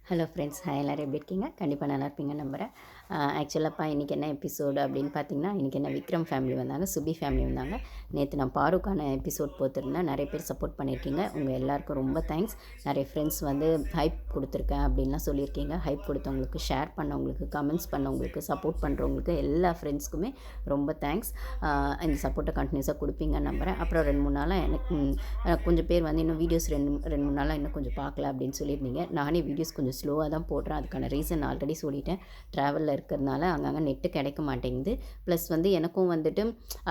Hello friends, எல்லோரும் எப்படி இருக்கீங்க? கண்டிப்பாக நல்லா இருப்பீங்கன்னு நம்புகிறேன். ஆக்சுவலாப்பா இன்றைக்கி என்ன எபிசோடு அப்படின்னு பார்த்தீங்கன்னா, இன்றைக்கி என்ன விக்ரம் ஃபேமிலி வந்தாங்க, சுபி ஃபேமிலி வந்தாங்க. நேற்று நான் பாருக்கான எபிசோட் போட்டிருந்தேன். நிறைய பேர் சப்போர்ட் பண்ணியிருக்கீங்க. உங்கள் எல்லாருக்கும் ரொம்ப தேங்க்ஸ். நிறைய ஃப்ரெண்ட்ஸ் வந்து ஹைப் கொடுத்துருக்கேன் அப்படின்லாம் சொல்லியிருக்கீங்க. ஹைப் கொடுத்தவங்களுக்கு, ஷேர் பண்ணவங்களுக்கு, கமெண்ட்ஸ் பண்ணவங்களுக்கு, சப்போர்ட் பண்ணுறவங்களுக்கு எல்லா ஃப்ரெண்ட்ஸ்க்குமே ரொம்ப தேங்க்ஸ். இந்த சப்போர்ட்டை கண்டினியூஸாக கொடுப்பீங்கன்னு நம்புகிறேன். அப்புறம் 2-3 நாளாக எனக்கு கொஞ்சம் பேர் வந்து இன்னும் வீடியோஸ் 2-3 நாளாக இன்னும் கொஞ்சம் பார்க்கல அப்படின்னு சொல்லியிருந்தீங்க. நானே வீடியோஸ் கொஞ்சம் ஸ்லோவாக தான் போடுறேன். அதுக்கான ரீசன் ஆல்ரெடி சொல்லிட்டேன். ட்ராவலில் இருக்கிறதுனால அங்கங்கே நெட்டு கிடைக்க மாட்டேங்குது. ப்ளஸ் வந்து எனக்கும் வந்துட்டு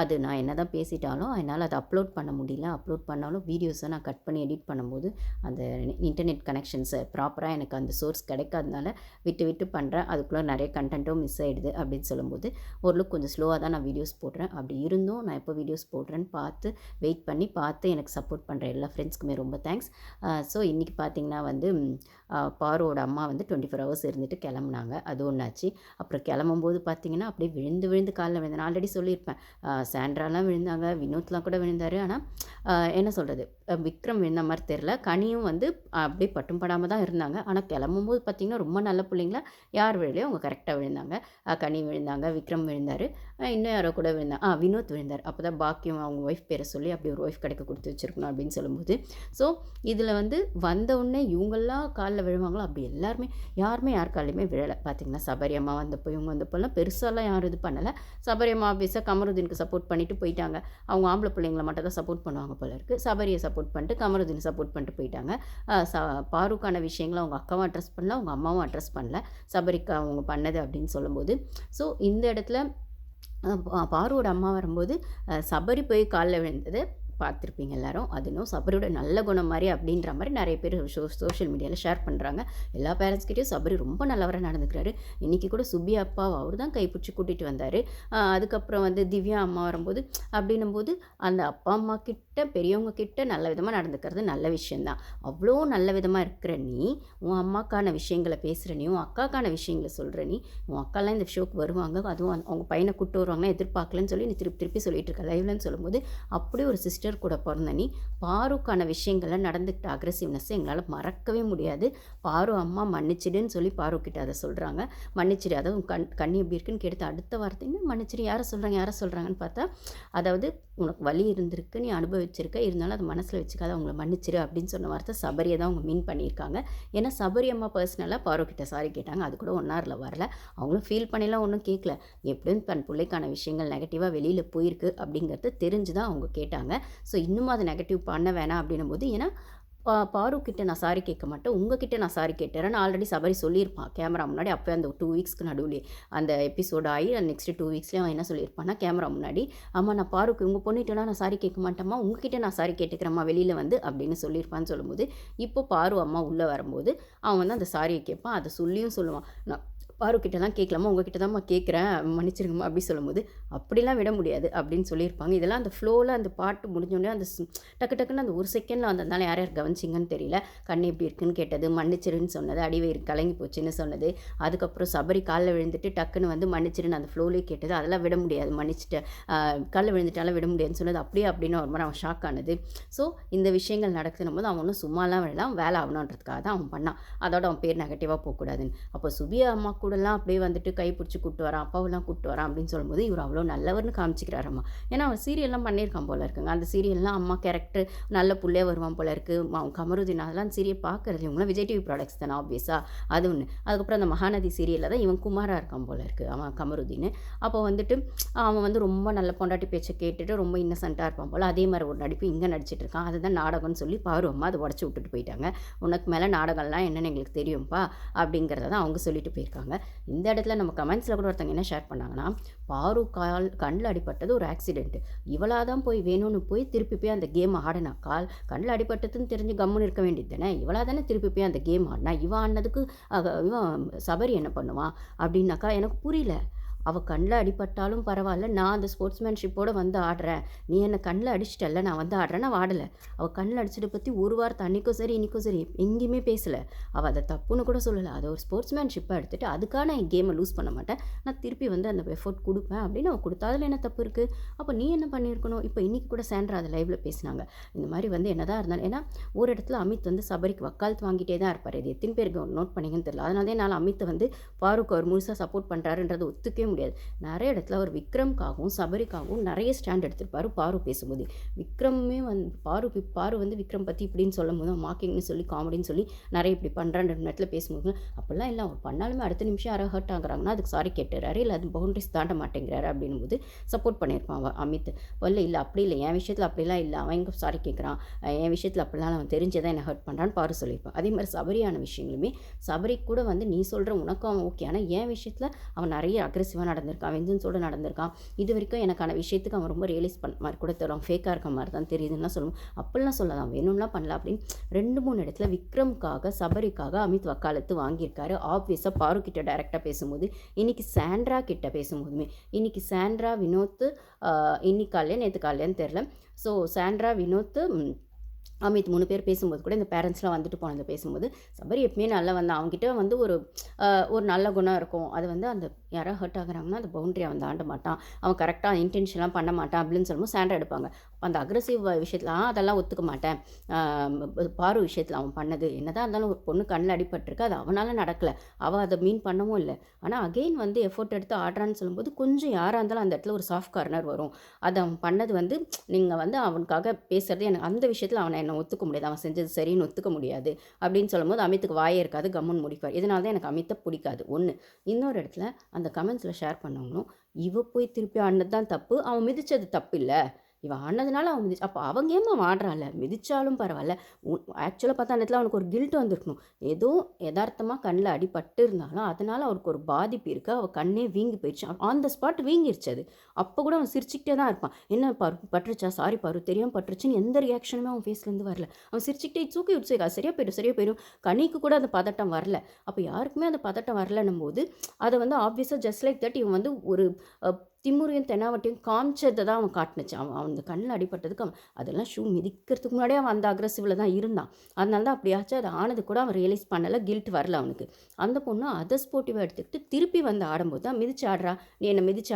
அது நான் என்ன தான் பேசிட்டாலும் என்னால் அதை அப்லோட் பண்ண முடியல. அப்லோட் பண்ணாலும் வீடியோஸை நான் கட் பண்ணி எடிட் பண்ணும்போது அந்த இன்டர்நெட் கனெக்ஷன்ஸை ப்ராப்பராக எனக்கு அந்த சோர்ஸ் கிடைக்காதனால விட்டு பண்ணுறேன். அதுக்குள்ளே நிறைய கண்டென்ட்டும் மிஸ் ஆகிடுது அப்படின்னு சொல்லும்போது ஓரளவுக்கு கொஞ்சம் ஸ்லோவாக தான் நான் வீடியோஸ் போடுறேன். அப்படி இருந்தும் நான் எப்போ வீடியோஸ் போடுறேன்னு பார்த்து வெயிட் பண்ணி பார்த்து எனக்கு சப்போர்ட் பண்ணுற எல்லா ஃப்ரெண்ட்ஸ்க்குமே ரொம்ப தேங்க்ஸ். ஸோ இன்றைக்கி பார்த்திங்கன்னா வந்து பாருவோட அம்மா வந்து 24 ஹவர்ஸ் இருந்துட்டு கிளம்புனாங்க. அது ஒன்றாச்சு. அப்புறம் கிளம்பும்போது பார்த்திங்கன்னா அப்படியே விழுந்து காலில் விழுந்தேன். நான் ஆல்ரெடி சொல்லியிருப்பேன். சாண்ட்ராலாம் விழுந்தாங்க, வினோத்லாம் கூட விழுந்தார். ஆனால் என்ன சொல்கிறது, விக்ரம் விழுந்த மாதிரி தெரில. கனியும் வந்து அப்படியே பட்டும் படாமல் தான் இருந்தாங்க. ஆனால் கிளம்பும்போது பார்த்திங்கன்னா ரொம்ப நல்ல பிள்ளைங்களா யார் விழலையோ அவங்க கரெக்டாக விழுந்தாங்க. கனி விழுந்தாங்க, விக்ரம் விழுந்தார், இன்னும் யாரோ கூட விழுந்தாங்க, வினோத் விழுந்தார். அப்போ தான் பாக்கியம் அவங்க ஒய்ஃப் பேரை சொல்லி அப்படி ஒரு ஒய்ஃப் கிடைக்க கொடுத்து வச்சுருக்கணும் அப்படின்னு சொல்லும்போது, ஸோ இதில் வந்து வந்தவுடனே இவங்கெல்லாம் காலில் விழுவாங்களோ அப்படி எல்லாருமே யாருமே யார் காலையுமே விழலை. பார்த்திங்கன்னா சபரி அம்மா வந்தப்போ இவங்க வந்தப்போலாம் பெருசாலாம் யாரும் இது பண்ணலை. சபரி அம்மா ஆஃபீஸாக கமருதீனுக்கு சப்போர்ட் பண்ணிவிட்டு போயிட்டாங்க. அவங்க ஆம்பளை பிள்ளைங்களை மட்டும் தான் சப்போர்ட் பண்ணுவாங்க போல இருக்குது. சபரியை சப்போர்ட் பண்ணிட்டு கமருதீனை சப்போர்ட் பண்ணிட்டு போயிட்டாங்க. பாருக்கான விஷயங்களை அவங்க அக்காவும் அட்ரஸ் பண்ணல, அவங்க அம்மாவும் அட்ரஸ் பண்ணல, சபரிக்கு அவங்க பண்ணது அப்படின்னு சொல்லும்போது. ஸோ இந்த இடத்துல பாருவோட அம்மா வரும்போது சபரி போய் காலில் விழுந்தது பார்த்துருப்பீங்க எல்லாரும். அது இன்னும் சபரியோட நல்ல குணம் மாதிரி அப்படின்ற மாதிரி நிறைய பேர் சோஷியல் மீடியாவில் ஷேர் பண்ணுறாங்க. எல்லா பேரண்ட்ஸ்கிட்டையும் சபரி ரொம்ப நல்லவராக நடந்துக்கிறாரு. இன்றைக்கி கூட சுபி அப்பாவை அவர் தான் கைப்பிடிச்சி கூட்டிகிட்டு வந்தார். அதுக்கப்புறம் வந்து திவ்யா அம்மா வரும்போது அப்படின்னும்போது அந்த அப்பா அம்மா கிட்ட பெரியவங்க கிட்ட நல்ல விதமாக நடந்துக்கிறது நல்ல விஷயந்தான். அவ்வளோ நல்ல விதமாக இருக்கிற நீ உன் அம்மாக்கான விஷயங்களை பேசுகிற நீ, உன் அக்காக்கான விஷயங்களை சொல்கிற நீ, உன் அக்காலாம் இந்த ஷோக்கு வருவாங்க, அதுவும் அவங்க பையனை கூப்பிட்டு வருவாங்கன்னா எதிர்பார்க்கலன்னு சொல்லி நீ திருப்பி சொல்லிட்டு இருக்க லைவ்லன்னு சொல்லும்போது, அப்படியே ஒரு சிஸ்டர் கூட பிறந்த நீ பாருக்கான விஷயங்கள்ல நடந்துக்கிட்ட அக்ரெசிவ்னஸ் எங்களால் மறக்கவே முடியாது. பாரு அம்மா மன்னிச்சிடுன்னு சொல்லி பாரு கிட்ட அதை சொல்கிறாங்க. மன்னிச்சிடு, அதாவது கண்ணி எப்படி இருக்குன்னு கேட்டு அடுத்த வார்த்தை என்ன மன்னிச்சிடு, யாரை சொல்கிறாங்கன்னு பார்த்தா, அதாவது உனக்கு வலி இருந்திருக்கு, நீ அனுபவிச்சிருக்க, இருந்தாலும் அதை மனசில் வச்சுக்காத, அவங்கள மன்னிச்சிரு அப்படின்னு சொன்ன வார்த்தை சபரியை தான் அவங்க மீன் பண்ணியிருக்காங்க. ஏன்னா சபரி அம்மா பர்சனலாக பாரு கிட்ட சாரி கேட்டாங்க. அது கூட 1 ஹவரில் வரல. அவங்களும் ஃபீல் பண்ணிலாம் ஒன்றும் கேட்கல. எப்படியும் தன் பிள்ளைக்கான விஷயங்கள் நெகட்டிவாக வெளியில் போயிருக்கு அப்படிங்கிறது தெரிஞ்சு தான் அவங்க கேட்டாங்க. ஸோ இன்னும் அதை நெகட்டிவ் பண்ண வேணாம் அப்படின்னும் போது, ஏன்னா பாரு கிட்ட நான் சாரி கேட்க மாட்டேன், உங்ககிட்ட நான் சாரி கேட்டுறேன்னு ஆல்ரெடி சபரி சொல்லியிருப்பான் கேமரா முன்னாடி. அப்போ அந்த 2 வீக்ஸ்க்கு நடுவுலே அந்த எபிசோட் ஆகி நெக்ஸ்ட் 2 வீக்ஸ்லேயே அவன் என்ன சொல்லியிருப்பான்னா கேமரா முன்னாடி, ஆமாம் நான் பாருக்கு உங்கள் பொண்ணுகிட்டலாம் நான் சாரி கேட்க மாட்டேம்மா, உங்ககிட்ட நான் சாரி கேட்டுக்கிறேம்மா வெளியில் வந்து அப்படின்னு சொல்லியிருப்பான்னு சொல்லும்போது, இப்போ பாரு அம்மா உள்ளே வரும்போது அவன் வந்து அந்த சாரியை கேட்பான். அதை சொல்லியும் சொல்லுவான், நான் பாருக்கிட்டலாம் கேட்கலாமா, உங்ககிட்ட தான்மா கேட்குறேன், மன்னிச்சிருங்கம்மா அப்படி சொல்லும்போது, அப்படிலாம் விட முடியாது அப்படின்னு சொல்லியிருப்பாங்க. இதெல்லாம் அந்த ஃப்ளோவில் அந்த பாட்டு முடிஞ்சோடனே அந்த டக்குன்னு அந்த ஒரு செகண்டில் வந்ததுனால யார் கவனிச்சிங்கன்னு தெரியல. கண்ணு எப்படி இருக்குன்னு கேட்டது, மன்னிச்சிருன்னு சொன்னது, அடிவயிறு கலங்கி போச்சுன்னு சொன்னது, அதுக்கப்புறம் சபரி காலில் விழுந்துட்டு டக்குன்னு வந்து மன்னிச்சிருன்னு அந்த ஃப்ளோலேயே கேட்டது, அதெல்லாம் விட முடியாது, மன்னிச்சிட்டு காலில் விழுந்துட்டாலும் விட முடியாதுன்னு சொன்னது, அப்படியே அப்படின்னு ஒரு மாதிரி அவன் ஷாக் ஆனது. ஸோ இந்த விஷயங்கள் நடக்குதுன்னும் போது அவன் ஒன்றும் சும்மாலாம் விடலாம், வேலை ஆகணுன்றதுக்காக தான் அவன் பண்ணான். அதோட அவன் பேர் நெகட்டிவாக போகக்கூடாதுன்னு. அப்போ சுபியா அம்மா கூடலாம் அப்படியே வந்துட்டு கைப்பிடிச்சி கூப்பிட்டு வரான், அப்பாவெல்லாம் கூப்பிட்டு வரான் அப்படின்னு சொல்லும்போது இவர் அவ்வளோ நல்லவர்னு காமிச்சிக்கிறார் அம்மா. ஏன்னா அவன் சீரியல்லாம் பண்ணியிருக்கான் போல இருக்குங்க. அந்த சீரியல்லாம் அம்மா கேரக்டர் நல்ல புள்ளையே வருவான் போல இருக்குது. கமருதீன் அதெல்லாம் சீரியல் பார்க்குறது, இவங்களாம் விஜய் டிவி ப்ராடக்ட்ஸ் தானே ஆப்வியஸாக, அது ஒன்று. அதுக்கப்புறம் அந்த மகாநதி சீரியலில் தான் இவன் குமாராக இருக்கான் போல இருக்குது அவன் கமருதீன். அப்போ வந்துட்டு அவன் வந்து ரொம்ப நல்ல பொண்டாட்டி பேச்சை கேட்டுட்டு ரொம்ப இன்னசென்ட்டாக இருப்பான் போல். அதே மாதிரி ஒரு நடிப்பு இங்கே நடிச்சிட்டு இருக்கான். அதுதான் நாடகம்னு சொல்லி பாரு அம்மா அதை உடச்சி விட்டுட்டு போயிட்டாங்க. உனக்கு மேலே நாடகம்லாம் என்னென்னு எங்களுக்கு தெரியும்ப்பா அப்படிங்கிறத தான் அவங்க சொல்லிட்டு போயிருக்காங்க. இந்த இடத்துல நம்ம கமெண்ட்ஸில் கூட ஒருத்தங்க என்ன ஷேர் பண்ணாங்கன்னா, பாரு கண்ணில் அடிபட்டது ஒரு ஆக்சிடென்ட், இவளாக தான் போய் வேணும்னு போய் திருப்பி போய் அந்த கேம் ஆடினா, கண்ணில் அடிபட்டதுன்னு தெரிஞ்சு கம்முன்னு இருக்க வேண்டியது தானே, இவளாக தானே திருப்பி போய் அந்த கேம் ஆடினா, இவன் ஆடினதுக்கு இவன் சபரி என்ன பண்ணுவான் அப்படின்னாக்கா எனக்கு புரியல. அவள் கண்ணில் அடிபட்டாலும் பரவாயில்ல, நான் அந்த ஸ்போர்ட்ஸ்மேன்ஷிப்போடு வந்து ஆடுறேன், நீ என்னை கண்ணில் அடிச்சிட்டல்ல, நான் வந்து ஆடுறேன், நான் ஆடலை. அவள் கண்ணில் அடிச்சதை பற்றி ஒரு வார்த்தை அன்றைக்கும் சரி இன்றைக்கும் சரி எங்கேயுமே பேசலை. அவள் அதை தப்புன்னு கூட சொல்லலை. அதை ஒரு ஸ்போர்ட்ஸ்மேன்ஷிப்பாக எடுத்துகிட்டு அதுக்கான என் கேமை லூஸ் பண்ண மாட்டேன், நான் திருப்பி வந்து அந்த எஃபோர்ட் கொடுப்பேன் அப்படின்னு அவள் கொடுத்தா அதில் என்ன தப்பு இருக்குது? அப்போ நீ என்ன பண்ணியிருக்கணும்? இப்போ இன்றைக்கி கூட சாண்ட்ரா அதை லைவில் பேசினாங்க. இந்த மாதிரி வந்து என்ன தான் இருந்தாலும், ஏன்னா ஒரு இடத்துல அமித் வந்து சபரிக்கு வக்காலத்து வாங்கிட்டே தான் இருப்பார். இது எத்தனை பேருக்கு நோட் பண்ணிங்கன்னு தெரியல. அதனால தான் என்னால் அமித்தை வந்து பாருக்கு அவர் முழுசாக சப்போர்ட் பண்ணுறாருன்றது ஒத்துக்கவே முடியாது. நிறைய இடத்துல அவர் விக்ரம்காகவும் சபரிக்காகவும் நிறைய ஸ்டாண்ட் எடுத்திருப்பார் பாரு பேசும்போது. விக்ரமே வந்து பாரு வந்து விக்ரம் பற்றி இப்படின்னு சொல்லும் போது மார்க்கிங்னு சொல்லி காமெடின்னு சொல்லி நிறைய இப்படி பண்ணுறான்ற நேரத்தில் பேசும்போது அப்படிலாம் இல்லை, அவர் பண்ணாலுமே அடுத்த நிமிஷம் யாராவது ஹர்ட் ஆகுறாங்கன்னா அதுக்கு சாரி கேட்டுறாரு, இல்லை அது பவுண்டரிஸ் தாண்ட மாட்டேங்கிறாரு அப்படின்னும் போது சப்போர்ட் பண்ணியிருப்பான் அவன் அமித். இல்லை அப்படி இல்லை, என் விஷயத்தில் அப்படிலாம் இல்லை, அவன் எங்கே சாரி கேட்குறான், என் விஷயத்தில் அப்படிலாம் அவன் தெரிஞ்சதான் என்னை ஹர்ட் பண்ணுறான்னு பாரு சொல்லியிருப்பான். அதே மாதிரி சபரியான விஷயங்களுமே சபரிக்கு கூட வந்து நீ சொல்கிற உனக்கும் அவன் ஓகே, ஆனால் என் விஷயத்தில் அவன் நிறைய அக்ரெசிவாக நடந்திருக்கான், வெஞ்சன்ஸோடு நடந்திருக்கான். இது வரைக்கும் எனக்கான விஷயத்துக்கு அவன் ரொம்ப ரியலைஸ் பண்ண மாதிரி கூட தரும், ஃபேக்காக இருக்க மாதிரி தான் தெரியுதுன்னா சொல்லணும். அப்படிலாம் சொல்லலாம், வேணும்லாம் பண்ணலாம் அப்படின்னு 2-3 இடத்துல விக்ரம்காக சபரிக்காக அமித் வக்காலத்து வாங்கியிருக்காரு. ஆப்வியஸாக பாரு கிட்ட டைரெக்டாக பேசும்போது, இன்றைக்கி சாண்ட்ரா கிட்ட பேசும்போதுமே, இன்றைக்கி சாண்ட்ரா வினோத் இன்னைக்கு காலையில் நேற்று காலையிலன்னு தெரில, ஸோ சாண்ட்ரா வினோத் அமித் 3 பேர் பேசும்போது கூட இந்த பேரண்ட்ஸ்லாம் வந்துட்டு போனது பேசும்போது சபரி எப்பவுமே நல்லா வந்து அவங்ககிட்ட வந்து ஒரு நல்ல குணம் இருக்கும். அது வந்து அந்த யாராவது ஹர்ட் ஆகுறாங்கன்னா அந்த பவுண்டரியை அவன் தாண்ட மாட்டான், அவன் கரெக்டாக இன்டென்ஷன்லாம் பண்ண மாட்டான் அப்படின்னு சொல்லும்போது சாண்டா எடுப்பாங்க. அந்த அக்ரெசிவ் விஷயத்தில் அதெல்லாம் ஒத்துக்க மாட்டேன், பாரு விஷயத்தில் அவன் பண்ணது என்னதான் இருந்தாலும் ஒரு பொண்ணு கண்ணில் அடிபட்டிருக்கு, அது அவனால் நடக்கலை, அவள் அதை மீன் பண்ணவும் இல்லை. ஆனால் அகெயின் வந்து எஃபோர்ட் எடுத்து ஆடுறான்னு சொல்லும்போது கொஞ்சம் யாராக இருந்தாலும் அந்த இடத்துல ஒரு சாஃப்ட் கார்னர் வரும். அது அவன் பண்ணது வந்து நீங்கள் வந்து அவனுக்காக பேசுகிறது எனக்கு அந்த விஷயத்தில் அவனை என்ன ஒத்துக்க முடியாது, அவன் செஞ்சது சரின்னு ஒத்துக்க முடியாது அப்படின்னு சொல்லும்போது அமித்துக்கு வாயே இருக்காது, கம்முன்னு முடிப்பார். இதனால தான் எனக்கு அமித்தை பிடிக்காது ஒன்று. இன்னொரு இடத்துல அந்த கமெண்ட்ஸில் ஷேர் பண்ணவங்களும் இவ போய் திருப்பி ஆடினது தான் தப்பு, அவன் மிதித்தது தப்பு இல்லை, இவன் ஆனதுனால அவன் மிதிச்சு, அப்போ அவங்க ஏமா ஆடுறான்ல, மிதிச்சாலும் பரவாயில்ல. ஆக்சுவலாக பார்த்தா அந்த இடத்துல அவனுக்கு ஒரு கில்ட் வந்திருக்கணும். ஏதோ யதார்த்தமாக கண்ணில் அடிபட்டு இருந்தாலும் அதனால் அவருக்கு ஒரு பாதிப்பு இருக்குது, அவள் கண்ணே வீங்கி போயிடுச்சு, ஆன் த ஸ்பாட் வீங்கிருச்சு அது. அப்போ கூட அவன் சிரிச்சுக்கிட்டே தான் இருப்பான். என்ன பட்டுருச்சா, சாரி பாரு தெரியாமல் பட்டுருச்சுன்னு எந்த ரியாக்ஷனுமே அவன் ஃபேஸ்லேருந்து வரல. அவன் சிரிச்சுக்கிட்டே தூக்கி விட்டு சரியாக போயிடும். கனிக்கு கூட அந்த பதட்டம் வரல. அப்போ யாருக்குமே அந்த பதட்டம் வரலன்னும் போது அதை வந்து ஆப்வியஸாக ஜஸ்ட் லைக் தட் இவன் வந்து ஒரு திமுறையும் தென்னாவட்டையும் காமிச்சதை தான் அவன் காட்டுனுச்சு. அவன் அந்த கண்ணில் அடிபட்டதுக்கு அவன் அதெல்லாம் ஷூ மிதிக்கிறதுக்கு முன்னாடியே அவன் அந்த அக்ரெசிவில் தான் இருந்தான். அதனால தான் அப்படியாச்சும் அது ஆனது கூட அவன் ரியலைஸ் பண்ணலை, கில்ட் வரல அவனுக்கு. அந்த பொண்ணு அதை ஸ்போர்ட்டிவாக எடுத்துக்கிட்டு திருப்பி வந்து ஆடும்போது தான் மிதிச்சு ஆடுறா, நீ என்னை மிதிச்சு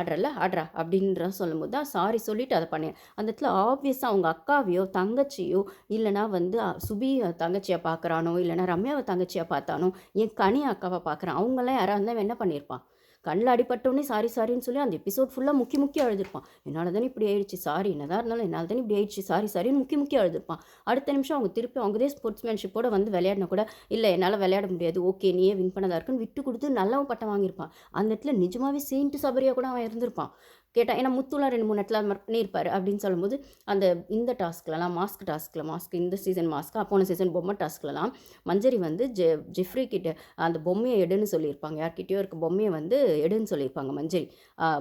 ஆடுறல்ல ஆடுறா அப்படின்ற சொல்லும்போது தான் சாரி சொல்லிவிட்டு அதை பண்ணேன். அந்த இடத்துல ஆப்வியஸாக அவங்க அக்காவையோ தங்கச்சியோ இல்லைனா வந்து சுபி தங்கச்சியாக பார்க்குறானோ இல்லைனா ரம்யாவை தங்கச்சியாக பார்த்தானோ என் கனி அக்காவை பார்க்குறான், அவங்களாம் யாராக இருந்தால் என்ன பண்ணியிருப்பான்? கண்ணில் அடிபட்டோடனே சாரின்னு சொல்லி அந்த எபிசோட் ஃபுல்லாக முக்கி அழுதுருப்பான். என்னால் தானே இப்படி ஆயிடுச்சு, சாரி என்னதான் இருந்தாலும் என்னால் தானே இப்படி ஆயிடுச்சு, சாரின்னு முக்கி அழுதுருப்பான். அடுத்த நிமிஷம் அவங்க திருப்பி அவங்கதே ஸ்போர்ட்ஸ்மேன்ஷிப்போட வந்து விளையாடினா கூட இல்லை என்னால் விளையாட முடியாது, ஓகே நீயே வின் பண்ணதாக இருக்குன்னு விட்டு கொடுத்து நல்லவன் பட்டம் வாங்கியிருப்பான். அந்த இடத்துல நிஜமாகவே செயின்ட்டு சபரியாக கூட அவன் இருந்திருப்பான் கேட்டால். ஏன்னா முத்துலாம் 2-3 இடத்துல அது மாதிரி பண்ணியிருப்பார் அப்படின்னு சொல்லும்போது அந்த இந்த டாஸ்க்லலாம் மாஸ்க் இந்த சீசன் மாஸ்க்கு போன சீசன் பொம்மை டாஸ்க்லலாம் மஞ்சரி வந்து ஜெஃப்ரி கிட்ட அந்த பொம்மையை எடுன்னு சொல்லியிருப்பாங்க, யார்கிட்டயோ இருக்க பொம்மையை வந்து எடுன்னு சொல்லியிருப்பாங்க மஞ்சரி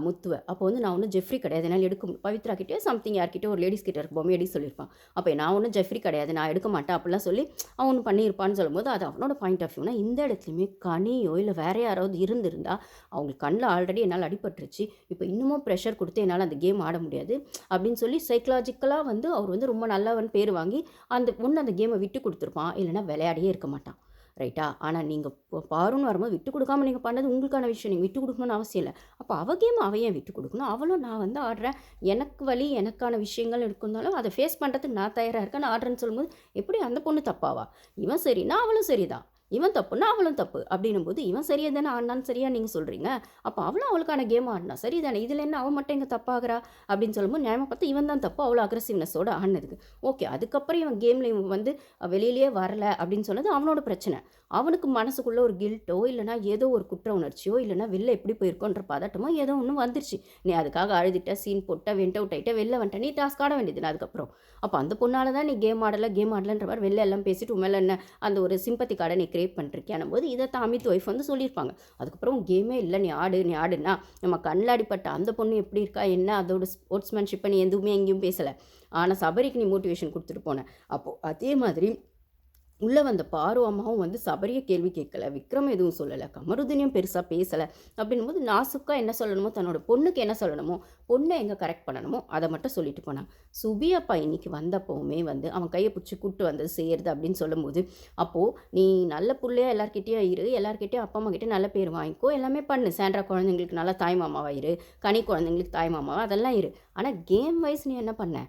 முத்துவை. அப்போ வந்து நான் ஒன்றும் ஜெஃப்ரி கிடையாது, என்னால் எடுக்க பவித்ரா கிட்டே சம்திங் யார்கிட்டயோ ஒரு லேடிஸ் கிட்ட இருக்க பொம்மை எடி சொல்லியிருப்பான். அப்போ நான் ஒன்றும் ஜெஃப்ரி கிடையாது, நான் எடுக்க மாட்டேன் அப்படிலாம் சொல்லி அவன் ஒன்று பண்ணியிருப்பான்னு சொல்லும்போது அது அவனோட பாயிண்ட் ஆஃப் வியூனா இந்த இடத்துலையுமே கனியோ இல்லை வேறு யாராவது இருந்திருந்தால் அவங்களுக்கு கண்ணில் ஆல்ரெடி என்னால் அடிபட்டுருச்சு, இப்போ இன்னமும் ப்ரெஷர் கொடுத்து என்னால் அந்த கேம் ஆட முடியாது அப்படின்னு சொல்லி சைக்கலாஜிக்கலாக வந்து அவர் வந்து ரொம்ப நல்லவன் பேர் வாங்கி அந்த கேமை விட்டு கொடுத்துருப்பான், இல்லைனா விளையாடியே இருக்க மாட்டான். ரைட்டா? ஆனால் நீங்கள் பாருன்னு வரும்போது விட்டு கொடுக்காமல் நீங்கள் பண்ணது உங்களுக்கான விஷயம், நீங்கள் விட்டு கொடுக்கணும்னு அவசியம் இல்லை. அப்போ அவள் கேம் அவள் ஏன் விட்டு கொடுக்கணும்? அவளும் நான் வந்து ஆடுறேன், எனக்கு வழி எனக்கான விஷயங்கள் இருக்குந்தாலும் அதை ஃபேஸ் பண்ணுறதுக்கு நான் தயாராக இருக்கேன், நான் ஆடுறேன்னு சொல்லும்போது எப்படி அந்த பொண்ணு தப்பாவா? இவன் சரின்னா அவளும் சரிதான், இவன் தப்புன்னா அவளும் தப்பு அப்படின்னும் போது இவன் சரியாக தானே ஆடினான்னு சரியாக நீங்கள் சொல்கிறீங்க, அப்போ அவளும் அவளுக்கான கேம் ஆடினா சரி தானே, இதில் என்ன அவன் மட்டும் இங்கே தப்பாகிறா அப்படின்னு சொல்லும்போது நியாயமாக பார்த்து இவன் தான் தப்பு, அவ்வளோ அக்ரெசிவ்னஸோடு ஆடினதுக்கு. ஓகே, அதுக்கப்புறம் இவன் கேமில் இவன் வந்து வெளியிலேயே வரலை அப்படின்னு சொன்னது அவனோட பிரச்சனை. அவனுக்கு மனசுக்குள்ளே ஒரு கில்ட்டோ இல்லைனா ஏதோ ஒரு குற்ற உணர்ச்சியோ இல்லைனா வெளில எப்படி போயிருக்கோன்ற பதட்டமோ ஏதோ ஒன்று வந்துருச்சு. நீ அதுக்காக அழுதுட்ட, சீன் போட்ட, வெண்ட் அவுட் ஆகிட்ட, வெளில வந்துட்ட, நீ டாஸ்க் ஆட வேண்டியது அதுக்கப்புறம். அப்போ அந்த பொண்ணால் தான் நீ கேம் ஆடலைன்ற மாதிரி வெளில எல்லாம் பேசிட்டு உண்மையில என்ன அந்த ஒரு சிம்பத்தி கார்டை நீ கிரியேட் பண்ணிருக்கியானும் போது இதை தான் அமித் ஒய்ஃப் வந்து சொல்லியிருப்பாங்க. அதுக்கப்புறம் கேமே இல்லை, நீ ஆடுனா நம்ம கண்ணில் அடிப்பட்ட அந்த பொண்ணு எப்படி இருக்கா என்ன அதோட ஸ்போர்ட்ஸ்மேன்ஷிப்பை நீ எதுவுமே எங்கேயும் பேசலை, ஆனால் சபரிக்கு நீ மோட்டிவேஷன் கொடுத்துட்டு போன. அப்போது அதே மாதிரி உள்ளே வந்த பாரு அம்மாவும் வந்து சபரிய கேள்வி கேட்கல, விக்ரம் எதுவும் சொல்லலை, கமருதீனையும் பெருசாக பேசலை. அப்படின்னும்போது நாசுக்கா என்ன சொல்லணுமோ, தன்னோட பொண்ணுக்கு என்ன சொல்லணுமோ, பொண்ணை எங்கே கரெக்ட் பண்ணணுமோ அதை மட்டும் சொல்லிட்டு போனாங்க. சுபி அப்பா இன்னைக்கு வந்தப்போவுமே வந்து அவன் கையை பிடிச்சி கூட்டு வந்தது செய்யறது அப்படின்னு சொல்லும்போது, அப்போது நீ நல்ல பிள்ளையா எல்லாருக்கிட்டேயும் இரு, எல்லாருக்கிட்டையும் அப்பா அம்மா கிட்டே நல்ல பேர் வாங்கிக்கோ, எல்லாமே பண்ணு. சாண்ட்ரா குழந்தைங்களுக்கு நல்லா தாய் மாமாவா இரு, கனி குழந்தைங்களுக்கு தாய் மாமாவா, அதெல்லாம் இரு. ஆனால் கேம் வைஸ் நீ என்ன பண்ண?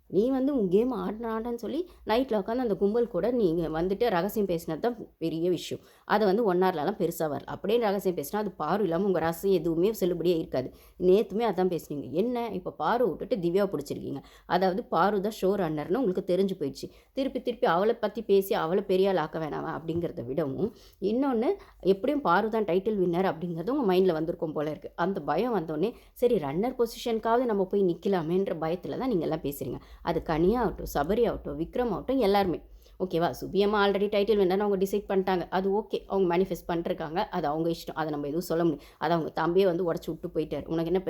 நீ வந்து உன் கேம் ஆடினாடன்னு சொல்லி நைட்டில் உட்காந்து அந்த கும்பல் கூட நீங்கள் வந்துட்டு ரகசியம் பேசினது தான் பெரிய விஷயம். அதை வந்து 1 ஹவர்லலாம் பெருசாக வரல. அப்படியே ரகசியம் பேசினா அது பாரு இல்லாமல் உங்கள் ரகசியம் எதுவுமே செல்லுபடியாக இருக்காது. நேற்றுமே அதான் பேசுனீங்க. என்ன இப்போ பாரு விட்டுட்டு திவ்யாவை பிடிச்சிருக்கீங்க. அதாவது பாரு தான் ஷோ ரன்னர்னு உங்களுக்கு தெரிஞ்சு போயிடுச்சு. திருப்பி திருப்பி அவளை பற்றி பேசி அவளை பெரிய ஆள் ஆக்க வேணாமா அப்படிங்கிறத விடவும், இன்னொன்று எப்படியும் பாரு தான் டைட்டில் வின்னர் அப்படிங்கிறது உங்கள் மைண்டில் வந்திருக்கும் போல இருக்குது. அந்த பயம் வந்தோடனே சரி ரன்னர் பொசிஷனுக்காவது நம்ம போய் நிற்கலாமேன்ற பயத்தில் தான் நீங்கள் எல்லாம் பேசுகிறீங்க. அது கனியாகட்டும், சபரி ஆகட்டும், விக்ரம் ஆகட்டும், எல்லாருமே ஓகேவா. சுபியம்மா ஆல்ரெடி டைட்டில் வேண்டாம்னு அவங்க டிசைட் பண்ணிட்டாங்க. அது ஓகே, அவங்க மேனிஃபெஸ்ட் பண்ணிருக்காங்க. அது அவங்க இஷ்டம், அதை நம்ம எதுவும் சொல்ல முடியும். அதை அவங்க தம்பியே வந்து உடச்சி விட்டு போயிட்டார். உனக்கு என்ன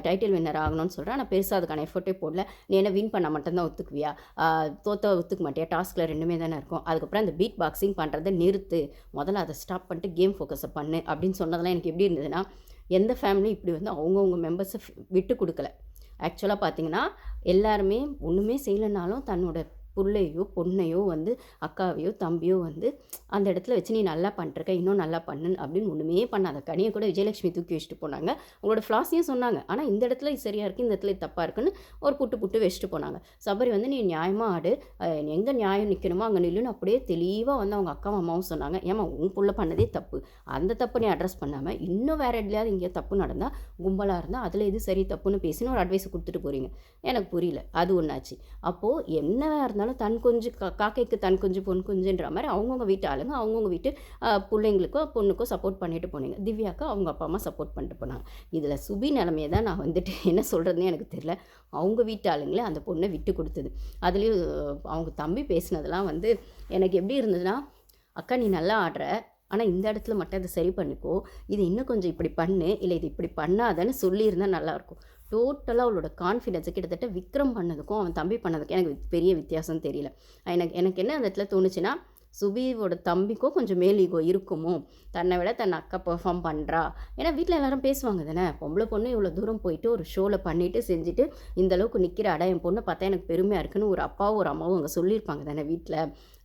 டைட்டில் வின்னர் ஆகணும்னு சொல்கிறேன், ஆனால் பெருசாக அதுக்கான எஃபர்ட்டே போடல. நீ என்ன வின் பண்ண மட்டும்தான் ஒத்துக்குவியா, தோத்த ஒத்துக்க மாட்டியா, டாஸ்கில் ரெண்டுமே தானே இருக்கும். அதுக்கப்புறம் அந்த பீட் பாக்ஸிங் பண்ணுறதை நிறுத்து, முதல்ல அதை ஸ்டாப் பண்ணிட்டு கேம் ஃபோக்கஸை பண்ணு அப்படின்னு சொன்னதெல்லாம் எனக்கு எப்படி இருந்ததுன்னா, எந்த ஃபேமிலி இப்படி வந்து அவங்கவுங்க மெம்பர்ஸை விட்டு கொடுக்கல. ஆக்சுவலாக பார்த்தீங்கன்னா எல்லாருமே ஒன்றுமே செய்யலைனாலும் தன்னோட புள்ளையோ பொண்ணையோ வந்து அக்காவையோ தம்பியோ வந்து அந்த இடத்துல வச்சு நீ நல்லா பண்ணிருக்க, இன்னும் நல்லா பண்ணு அப்படின்னு ஒன்றுமே பண்ணாத. கனியை கூட விஜயலட்சுமி தூக்கி வச்சுட்டு போனாங்க, உங்களோட ஃப்ளாஸையும் சொன்னாங்க. ஆனால் இந்த இடத்துல இது சரியாக இருக்குது, இந்த இடத்துல இது தப்பாக இருக்குன்னு ஒரு புட்டு வச்சுட்டு போனாங்க. சபரி வந்து நீ நியாயமாக ஆடு, எங்கே நியாயம் நிற்கணுமோ அங்கே நில்லுன்னு அப்படியே தெளிவாக வந்து அவங்க அக்காவும் அம்மாவும் சொன்னாங்க. ஏமா உன் புள்ள பண்ணதே தப்பு, அந்த தப்பு நீ அட்ரஸ் பண்ணாமல் இன்னும் வேறு எதுலையாவது இங்கே தப்பு நடந்தால் கும்பலாக இருந்தால் அதில் எது சரி தப்புன்னு பேசின்னு ஒரு அட்வைஸ் கொடுத்துட்டு போகிறீங்க. எனக்கு புரியல. அது ஒன்றாச்சு. அப்போது என்ன இருந்தாலும் தன் கொஞ்சு காக்கைக்கு தன் கொஞ்சு பொன் குஞ்சுன்ற மாதிரி அவங்கவுங்க வீட்டு ஆளுங்க அவங்கவுங்க வீட்டு பிள்ளைங்களுக்கோ பொண்ணுக்கோ சப்போர்ட் பண்ணிட்டு போனீங்க. திவ்யாக்கா அவங்க அப்பா அம்மா சப்போர்ட் பண்ணிட்டு போனாங்க. இதில் சுபி நிலமையை தான் நான் வந்துட்டு என்ன சொல்கிறதுனே எனக்கு தெரியல. அவங்க வீட்டு ஆளுங்களே அந்த பொண்ணை விட்டு கொடுத்தது. அதுலேயும் அவங்க தம்பி பேசினதெல்லாம் வந்து எனக்கு எப்படி இருந்ததுன்னா, அக்கா நீ நல்லா ஆடுற, ஆனால் இந்த இடத்துல மட்டும் அதை சரி பண்ணிக்கோ, இது இன்னும் கொஞ்சம் இப்படி பண்ணு, இல்லை இது இப்படி பண்ணாதன்னு சொல்லியிருந்தால் நல்லாயிருக்கும். டோட்டலாக அவளோட கான்ஃபிடென்ஸை கிட்டத்தட்ட விக்ரம் பண்ணதுக்கும் அவன் தம்பி பண்ணதுக்கும் எனக்கு பெரிய வித்தியாசம் தெரியல. எனக்கு என்ன அந்த இடத்துல தோணுச்சுன்னா, சுபியோட தம்பிக்கும் கொஞ்சம் மேல் ஈகோ இருக்குமோ, தன்னை விட தன் அக்கா பெர்ஃபார்ம் பண்ணுறா. ஏன்னா வீட்டில் எல்லாரும் பேசுவாங்க தானே, பொம்பளை பொண்ணு இவ்வளோ தூரம் போயிட்டு ஒரு ஷோவில் பண்ணிவிட்டு செஞ்சுட்டு இந்தளவுக்கு நிற்கிற அடா என் பொண்ணை பார்த்தா எனக்கு பெருமையாக இருக்குன்னு ஒரு அப்பாவும் ஒரு அம்மாவும் அங்கே சொல்லியிருப்பாங்க தானே வீட்டில்.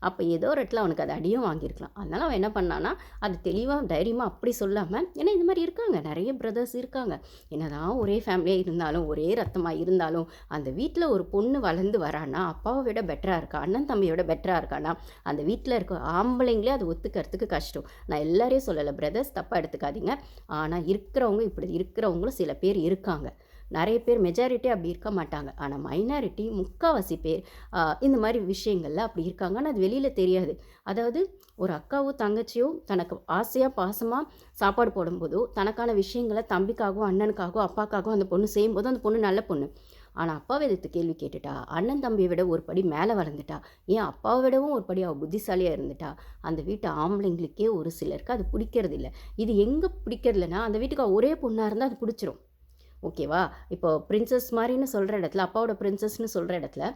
அப்போ ஏதோ ஒரு இடத்துல அவனுக்கு அது அடியும் வாங்கியிருக்கலாம். அதனால் அவன் என்ன பண்ணான்னா, அது தெளிவாக தைரியமாக அப்படி சொல்லாமல், ஏன்னா இந்த மாதிரி இருக்காங்க நிறைய பிரதர்ஸ் இருக்காங்க. என்னதான் ஒரே ஃபேமிலியாக இருந்தாலும் ஒரே ரத்தமாக இருந்தாலும் அந்த வீட்டில் ஒரு பொண்ணு வளர்ந்து வரான்னா அப்பாவை விட பெட்டராக இருக்கா, அண்ணன் தம்பியை விட பெட்டராக இருக்கான்னா அந்த வீட்டில் இருக்க ஆம்பளைங்களே அது ஒத்துக்கிறதுக்கு கஷ்டம். நான் எல்லாரையும் சொல்லலை பிரதர்ஸ், தப்பாக எடுத்துக்காதீங்க. ஆனால் இருக்கிறவங்க இப்படி இருக்கிறவங்களும் சில பேர் இருக்காங்க. நிறைய பேர் மெஜாரிட்டி அப்படி இருக்க மாட்டாங்க. ஆனால் மைனாரிட்டி முக்கால்வாசி பேர் இந்த மாதிரி விஷயங்கள்ல அப்படி இருக்காங்க. ஆனால் அது வெளியில் தெரியாது. அதாவது ஒரு அக்காவோ தங்கச்சியோ தனக்கு ஆசையாக பாசமாக சாப்பாடு போடும்போதோ தனக்கான விஷயங்களை தம்பிக்காகவோ அண்ணனுக்காகவோ அப்பாக்காகவோ அந்த பொண்ணு செய்யும்போது அந்த பொண்ணு நல்ல பொண்ணு. ஆனால் அப்பாவை எதிர்த்து கேள்வி கேட்டுட்டா, அண்ணன் தம்பியை விட ஒரு படி மேலே வளர்ந்துட்டா, ஏன் அப்பாவை விடவும் ஒரு படி அவள் புத்திசாலியாக இருந்துட்டா, அந்த வீட்டு ஆம்பளைங்களுக்கே ஒரு சிலருக்கு அது பிடிக்கிறது இல்லை. இது எங்கே பிடிக்கிறதில்லனா, அந்த வீட்டுக்கு ஒரே பொண்ணாக இருந்தால் அது பிடிச்சிரும். ஓகேவா. இப்போ பிரின்சஸ் மாதிரின்னு சொல்கிற இடத்துல, அப்பாவோட பிரின்சஸ்ன்னு சொல்கிற இடத்துல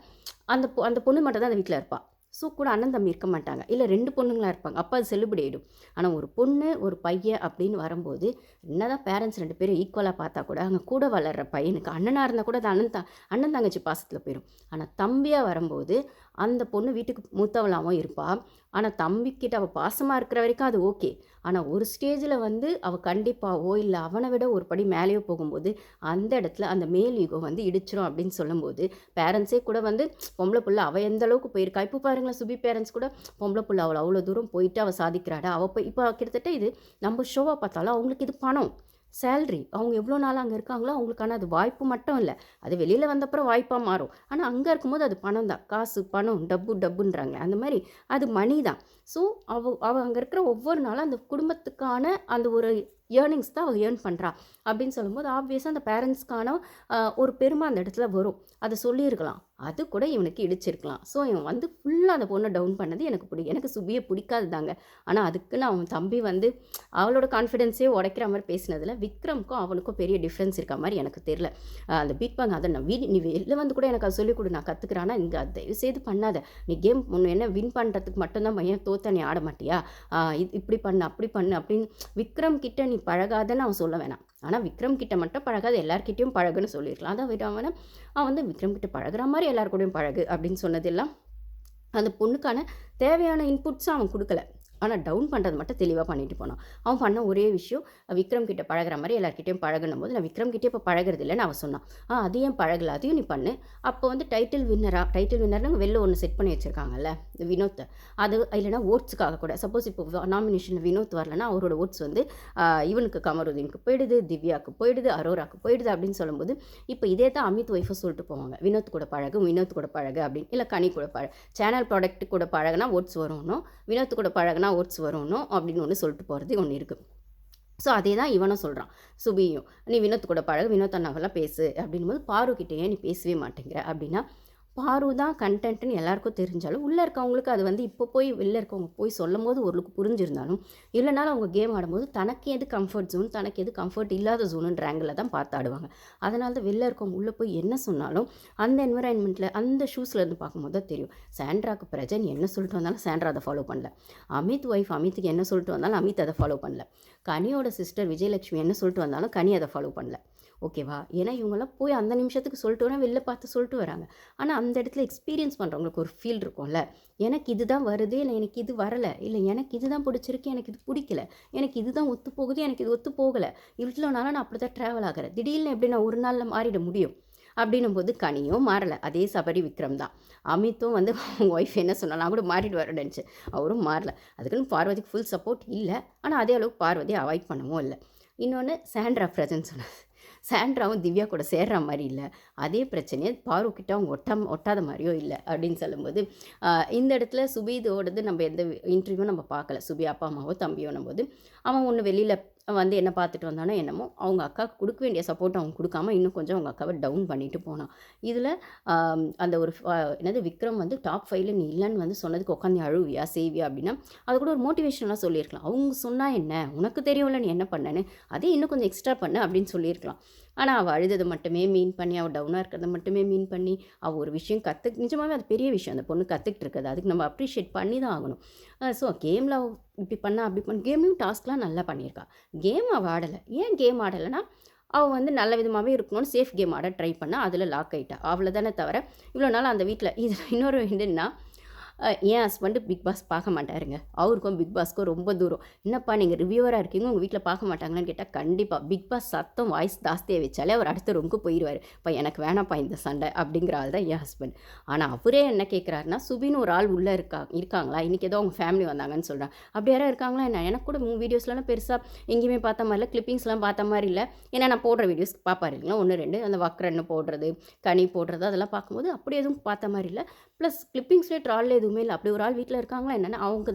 அந்த பொண்ணு மட்டும் தான் அந்த வீட்டில் இருப்பாள். ஸோ கூட அண்ணன் தம்பி இருக்க மாட்டாங்க, இல்லை 2 பொண்ணுங்களாக இருப்பாங்க. அப்போ அது செல்லுபடி ஆகிடும். ஆனால் ஒரு பொண்ணு ஒரு பையன் அப்படின்னு வரும்போது என்ன தான் பேரண்ட்ஸ் 2 பேரும் ஈக்குவலாக பார்த்தா கூட அங்கே கூட வளர்கிற பையனுக்கு அண்ணனாக இருந்தால் கூட அது அண்ணன் தங்கச்சி பாசத்தில் போயிடும். ஆனால் தம்பியாக வரும்போது அந்த பொண்ணு வீட்டுக்கு மூத்தவளாகவும் இருப்பாள். ஆனால் தம்பிக்கிட்ட அவள் பாசமாக இருக்கிற வரைக்கும் அது ஓகே. ஆனால் ஒரு ஸ்டேஜில் வந்து அவள் கண்டிப்பாகவோ இல்லை அவனை விட ஒரு படி மேலேயோ போகும்போது அந்த இடத்துல அந்த மேல் ஈகோ வந்து இடிச்சிரும் அப்படின்னு சொல்லும்போது பேரண்ட்ஸே கூட வந்து பொம்பளை புள்ள அவள் எந்த அளவுக்கு போயிருக்கா. இப்போ பாருங்களேன், சுபி பேரண்ட்ஸ் கூட பொம்பளை புள்ள அவள் அவ்வளோ தூரம் போயிட்டு அவள் சாதிக்கிறாடா, அவள் போய் இப்போ கிட்டத்தட்ட இது நம்ம ஷோவாக பார்த்தாலும் அவங்களுக்கு இது பணம் சேல்ரி. அவங்க எவ்வளோ நாள் அங்கே இருக்காங்களோ அவங்களுக்கான அது வாய்ப்பு மட்டும் இல்லை, அது வெளியில் வந்தப்புறம் வாய்ப்பாக மாறும். ஆனால் அங்கே இருக்கும்போது அது பணம் தான், காசு பணம் டப்புன்றாங்களே அந்த மாதிரி அது மணி தான். ஸோ அவள் அங்கே இருக்கிற ஒவ்வொரு நாளும் அந்த குடும்பத்துக்கான அந்த ஒரு ஏர்னிங்ஸ் தான் அவள் ஏர்ன் பண்ணுறா அப்படின்னு சொல்லும்போது ஆப்வியஸாக அந்த பேரண்ட்ஸ்க்கான ஒரு பெருமை அந்த இடத்துல வரும். அதை சொல்லியிருக்கலாம். அது கூட இவனுக்கு இடிச்சிருக்கலாம். ஸோ இவன் வந்து ஃபுல்லாக அந்த பொண்ணை டவுன் பண்ணது எனக்கு சுபியை பிடிக்காது தாங்க. ஆனால் அதுக்குன்னு அவன் தம்பி வந்து அவளோட கான்ஃபிடென்ஸே உடைக்கிற மாதிரி பேசினதில் விக்ரம்க்கும் அவனுக்கும் பெரிய டிஃப்ரென்ஸ் இருக்க மாதிரி எனக்கு தெரியல. அந்த பீட் பாங் அதை நான் நீ வெளில வந்து கூட எனக்கு அதை சொல்லிக் கொடு, நான் கற்றுக்கிறேன். ஆனால் இங்கே தயவு செய்து பண்ணாத. நீ கேம் ஒன்று என்ன வின் பண்ணுறதுக்கு மட்டும்தான் பையன், தோத்த நீ ஆட மாட்டியா, இப்படி பண்ணு அப்படி பண்ணு அப்படின்னு விக்ரம் கிட்ட நீ பழகாதன்னு அவன் சொல்ல வேணாம். ஆனால் விக்ரம் கிட்ட மட்டும் பழகாது, எல்லார்கிட்டையும் பழகுன்னு சொல்லியிருக்கலாம். அதை விட அவன் வந்து விக்ரம் கிட்ட பழகுற மாதிரி எல்லாருக்கூடையும் பழகு அப்படின்னு சொன்னதெல்லாம் அந்த பொண்ணுக்கான தேவையான இன்புட்ஸும் அவன் கொடுக்கல. ஆனால் டவுன் பண்ணுறது மட்டும் தெளிவாக பண்ணிட்டு போனான். அவன் பண்ண ஒரே விஷயம், விக்ரம் கிட்ட பழகிற மாதிரி எல்லாருக்கிட்டையும் பழகணும் போது, நான் விக்ரம் கிட்டே இப்போ பழகிறது இல்லைன்னு அவன் சொன்னான். அது ஏன் பழகலை, அதையும் நீ பண்ணு. அப்போ வந்து டைட்டில் வின்னர்னு வெளில ஒன்று செட் பண்ணி வச்சுருக்காங்கல்ல வினோத்தை, அது இல்லைனா ஓட்ஸுக்காக கூட சப்போஸ் இப்போ நாமினேஷனில் வினோத் வரலன்னா அவரோட ஓட்ஸ் வந்து இவனுக்கு கமருதீனுக்கு போயிடுது, திவ்யாவுக்கு போயிடுது, அரோராவுக்கு போயிடுது அப்படின்னு சொல்லும்போது, இப்போ இதே தான் அமித் ஒய்ஃபை சொல்லிட்டு போவாங்க, வினோத் கூட பழகு அப்படின்னு, இல்லை கனி கூட சேனல் ப்ராடக்ட் கூட பழகுனா ஓட்ஸ் வரணும், வினோத் கூட பழகுனா ஓட்ஸ் வரணும் அப்படின்னு ஒன்று சொல்லிட்டு போகிறது ஒன்று இருக்குது. ஸோ அதே தான் இவனும் சொல்கிறான் சுபியும், நீ வினோத் கூட பழகு, வினோத் அண்ணாவெல்லாம் பேசு அப்படின்போது, பாருக்கிட்டே நீ பேசவே மாட்டேங்கிற அப்படின்னா, பாரு தான் கண்டென்ட்னு எல்லாருக்கும் தெரிஞ்சாலும் உள்ளே இருக்கவங்களுக்கு அது வந்து இப்போ போய் வெளில இருக்கவங்க போய் சொல்லும் போது ஓரளவுக்கு புரிஞ்சிருந்தாலும், இல்லைனாலும் அவங்க கேம் ஆடும்போது தனக்கு எது கம்ஃபர்ட் ஜோன், தனக்கு எது கம்ஃபர்ட் இல்லாத ஜோனுன்ற ஆங்கிளில் தான் பார்த்து ஆடுவாங்க. அதனால தான் வெளில இருக்கவங்க உள்ளே போய் என்ன சொன்னாலும் அந்த என்விரான்மெண்ட்டில் அந்த ஷூஸ்லேருந்து பார்க்கும்போது தான் தெரியும். சாண்ட்ராக்கு பிரஜன் என்ன சொல்லிட்டு வந்தாலும் சாண்ட்ரா அதை ஃபாலோ பண்ணல. அமித் ஒய்ஃப் அமித்துக்கு என்ன சொல்லிட்டு வந்தாலும் அமித் அதை ஃபாலோ பண்ணல. கனியோட சிஸ்டர் விஜயலட்சுமி என்ன சொல்லிட்டு வந்தாலும் கனி அதை ஃபாலோ பண்ணல. ஓகேவா? ஏன்னா இவங்கெல்லாம் போய் அந்த நிமிஷத்துக்கு சொல்லிட்டு வரேன், வெளில பார்த்து சொல்லிட்டு வராங்க. ஆனால் அந்த இடத்துல எக்ஸ்பீரியன்ஸ் பண்ணுறவங்களுக்கு ஒரு ஃபீல் இருக்கும்ல, எனக்கு இது தான் வருது, இல்லை எனக்கு இது வரலை, இல்லை எனக்கு இது தான் பிடிச்சிருக்கு, எனக்கு இது பிடிக்கல, எனக்கு இது தான் ஒத்து போகுது, எனக்கு இது ஒத்து போகலை, இவ்வளோ நாளாக நான் அப்படி தான் ட்ராவல் ஆகிறேன், திடீர்னு எப்படி நான் ஒரு நாளில் மாறிட முடியும் அப்படின்னும் போது கனியும் மாறலை. அதே சபரி விக்ரம் தான். அமித்தும் வந்து அவங்க ஒய்ஃப் என்ன சொன்னாலும் நான் கூட மாறிட்டு வரேன் நினச்சி அவரும் மாறலை. அதுக்குன்னு பார்வதிக்கு ஃபுல் சப்போர்ட் இல்லை, ஆனால் அதே அளவுக்கு பார்வதியை அவாய்ட் பண்ணவும் இல்லை. இன்னொன்று சாண்ட்ரா பிரஜன் சொன்னது, சாண்ட்ராவும் திவ்யா கூட சேர்ற மாதிரி இல்லை, அதே பிரச்சனையை பாருக்கிட்ட அவங்க ஒட்டாத மாதிரியோ இல்லை அப்படின்னு சொல்லும்போது, இந்த இடத்துல சுபிதோடது நம்ம எந்த இன்டர்வியூவும் நம்ம பார்க்கல. சுபி அப்பா அம்மாவோ தம்பியோன்னும் போது அவன் ஒன்று வெளியில் வந்து என்ன பார்த்துட்டு வந்தானோ என்னமோ, அவங்க அக்காவுக்கு கொடுக்க வேண்டிய சப்போர்ட் அவங்க கொடுக்காம இன்னும் கொஞ்சம் அவங்க அக்காவை டவுன் பண்ணிட்டு போனான். இதில் அந்த ஒரு என்னது விக்ரம் வந்து டாப் 5ல் நீ இல்லைன்னு வந்து சொன்னதுக்கு உட்காந்து அழுவியா செய்வியா அப்படின்னா, அது கூட ஒரு மோட்டிவேஷனாக சொல்லியிருக்கலாம். அவங்க சொன்னால் என்ன, உனக்கு தெரியும்ல நீ என்ன பண்ணேன்னு, அதே இன்னும் கொஞ்சம் எக்ஸ்ட்ரா பண்ணு அப்படின்னு சொல்லியிருக்கலாம். ஆனால் அவள் அழுததை மட்டுமே மீன் பண்ணி, அவள் டவுனாக இருக்கிறத மட்டுமே மீன் பண்ணி, அவள் ஒரு விஷயம் நிஜமாகவே அது பெரிய விஷயம், அந்த பொண்ணு கற்றுக்கிட்டு இருக்குது, அதுக்கு நம்ம அப்ரிஷியேட் பண்ணி தான் ஆகணும். ஸோ கேமில் இப்படி பண்ணால் அப்படி கேமையும் டாஸ்க்லாம் நல்லா பண்ணியிருக்கா. கேம் அவள் ஆடலை. ஏன் கேம் ஆடலைன்னா, அவள் வந்து நல்ல விதமாகவே இருக்கணும்னு சேஃப் கேம் ஆட ட்ரை பண்ணால் அதில் லாக் ஆகிட்டா. அவ்வளோதானே தவிர இவ்வளோ நாள் அந்த வீட்டில் இதில் இன்னொரு என்னன்னா, என் ஹஸ்பண்டு பிக் பாஸ் பார்க்க மாட்டாருங்க. அவருக்கும் பிக் பாஸ்க்கும் ரொம்ப தூரம். என்னப்பா நீங்கள் ரிவ்யூவராக இருக்கீங்க, உங்கள் வீட்டில் பார்க்க மாட்டாங்களான்னு கேட்டால், கண்டிப்பாக பிக் பாஸ் சத்தம் வாய்ஸ் ஜாஸ்தியாக வச்சாலே அவர் அடுத்த ரூமுக்கு போயிடுவார். இப்போ எனக்கு வேணாப்பா இந்த சண்டை அப்படிங்கிற ஆள் தான் என் ஹஸ்பண்ட். ஆனால் அவரே என்ன கேட்குறாருன்னா, சுபின்னு ஒரு ஆள் உள்ளே இருக்காங்களா, இன்றைக்கி ஏதோ அவங்க ஃபேமிலி வந்தாங்கன்னு சொல்கிறாங்க, அப்படி யாராவது இருக்காங்களா என்ன? எனக்கு கூட வீடியோஸ்லாம் பெருசாக எங்கேயுமே பார்த்த மாதிரி இல்லை, கிளிப்பிங்ஸ்லாம் பார்த்த மாதிரி இல்லை. ஏன்னா நான் போடுற வீடியோஸ் பார்ப்பாரு இல்லைங்களா, 1 2 அந்த வக்ரன்னு போடுறது, கனி போடுறது, அதெல்லாம் பார்க்கும்போது அப்படி எதுவும் பார்த்த மாதிரி இல்லை. ப்ளஸ் கிளிப்பிங்ஸ்லேயே ட்ராலில் எதுவுமே இல்லை. அப்படி ஒரு ஆள் வீட்டில் இருக்காங்களா என்னென்னா, அவங்க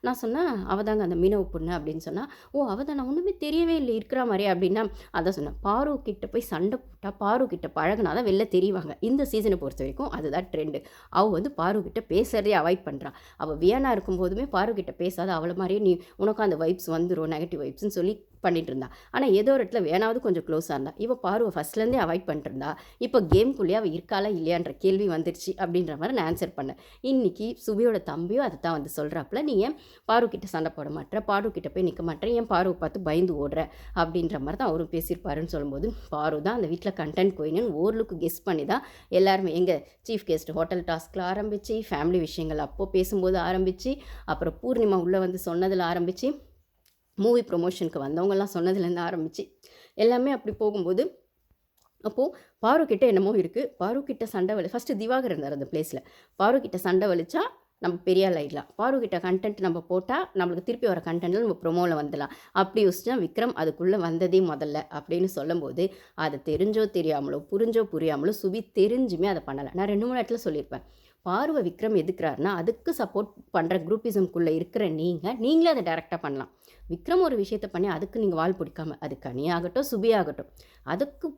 நான் சொன்னேன், அவள் தாங்க அந்த மீனவ பொண்ணு அப்படின்னு சொன்னால், ஓ அவள் தான், நான் ஒன்றுமே தெரியவே இல்லை இருக்கிற மாதிரி அப்படின்னா, அதான் சொன்னேன், பாரு கிட்ட போய் சண்டை போட்டால் பாரு கிட்ட பழகினா தான் வெளில தெரிவாங்க. இந்த சீசனை பொறுத்த வரைக்கும் அதுதான் ட்ரெண்டு. அவள் வந்து பாரு கிட்ட பேசுகிறதே அவாய்ட் பண்ணுறான். அவள் வியானா இருக்கும்போதுமே பாரு கிட்ட பேசாத, அவளை மாதிரியே நீ உனக்கும் அந்த வைப்ஸ் வந்துடும், நெகட்டிவ் வைப்ஸ்ன்னு சொல்லி பண்ணிட்டு இருந்தா. ஆனால் ஏதோ ஒரு இடத்துல வேணாவது கொஞ்சம் க்ளோஸாக இருந்தா. இவள் பாருவை ஃபஸ்ட்லேருந்தே அவாய்ட் பண்ணிட்டு இருந்தா. இப்போ கேம்குள்ளேயே அவள் இருக்காளா இல்லையான்ற கேள்வி வந்துருச்சு அப்படின்ற மாதிரி நான் ஆன்சர் பண்ணேன். இன்றைக்கி சுபியோட தம்பியும் அதை தான் வந்து சொல்கிறாப்புல, நீ ஏன் பாருக்கிட்ட சண்டை போட மாட்டேற, பாருக்கிட்ட போய் நிற்க மாட்டேற, ஏன் பாருவை பார்த்து பயந்து ஓடுற அப்படின்ற மாதிரி தான் அவரும் பேசியிருப்பாருன்னு சொல்லும்போது, பாரு தான் அந்த வீட்டில் கண்டென்ட் கோயின்னு ஓரளவுக்கு கெஸ் பண்ணி தான் எல்லாருமே எங்கள் சீஃப் கெஸ்ட் ஹோட்டல் டாஸ்கில் ஆரம்பித்து, ஃபேமிலி விஷயங்கள் அப்போது பேசும்போது ஆரம்பித்து, அப்புறம் பூர்ணிமா உள்ளே வந்து சொன்னதில் ஆரம்பித்து, மூவி ப்ரொமோஷனுக்கு வந்தவங்கெல்லாம் சொன்னதுலேருந்து ஆரம்பித்து எல்லாமே அப்படி போகும்போது, அப்போது பாருக்கிட்ட என்னமோ இருக்குது. பாருக்கிட்ட சண்டை ஃபஸ்ட்டு திவாகர் இருந்தார் அந்த பிளேஸில். பாருக்கிட்ட சண்டை வலிச்சா நம்ம பெரிய ஆள் ஆகிடலாம், பாருக்கிட்ட கண்டென்ட் நம்ம போட்டால் நம்மளுக்கு திருப்பி வர கண்டென்ட்டில் நம்ம ப்ரொமோவில் வந்துடலாம், அப்படி யோசிச்சா விக்ரம் அதுக்குள்ளே வந்ததே முதல்ல அப்படின்னு சொல்லும்போது, அதை தெரிஞ்சோ தெரியாமலோ புரிஞ்சோ புரியாமலோ சுபி தெரிஞ்சுமே அதை பண்ணலை. நான் 2 3 இடத்துல சொல்லியிருப்பேன், பார்வை விக்ரம் எதுக்குறாருன்னா, அதுக்கு சப்போர்ட் பண்ணுற குரூப்பிசம்குள்ளே இருக்கிற நீங்களே அதை டைரெக்டாக பண்ணலாம். விக்ரம் ஒரு விஷயத்தை பண்ணி அதுக்கு நீங்கள் வால் பிடிக்காம, அது கனியாகட்டும் சுபியாகட்டும்,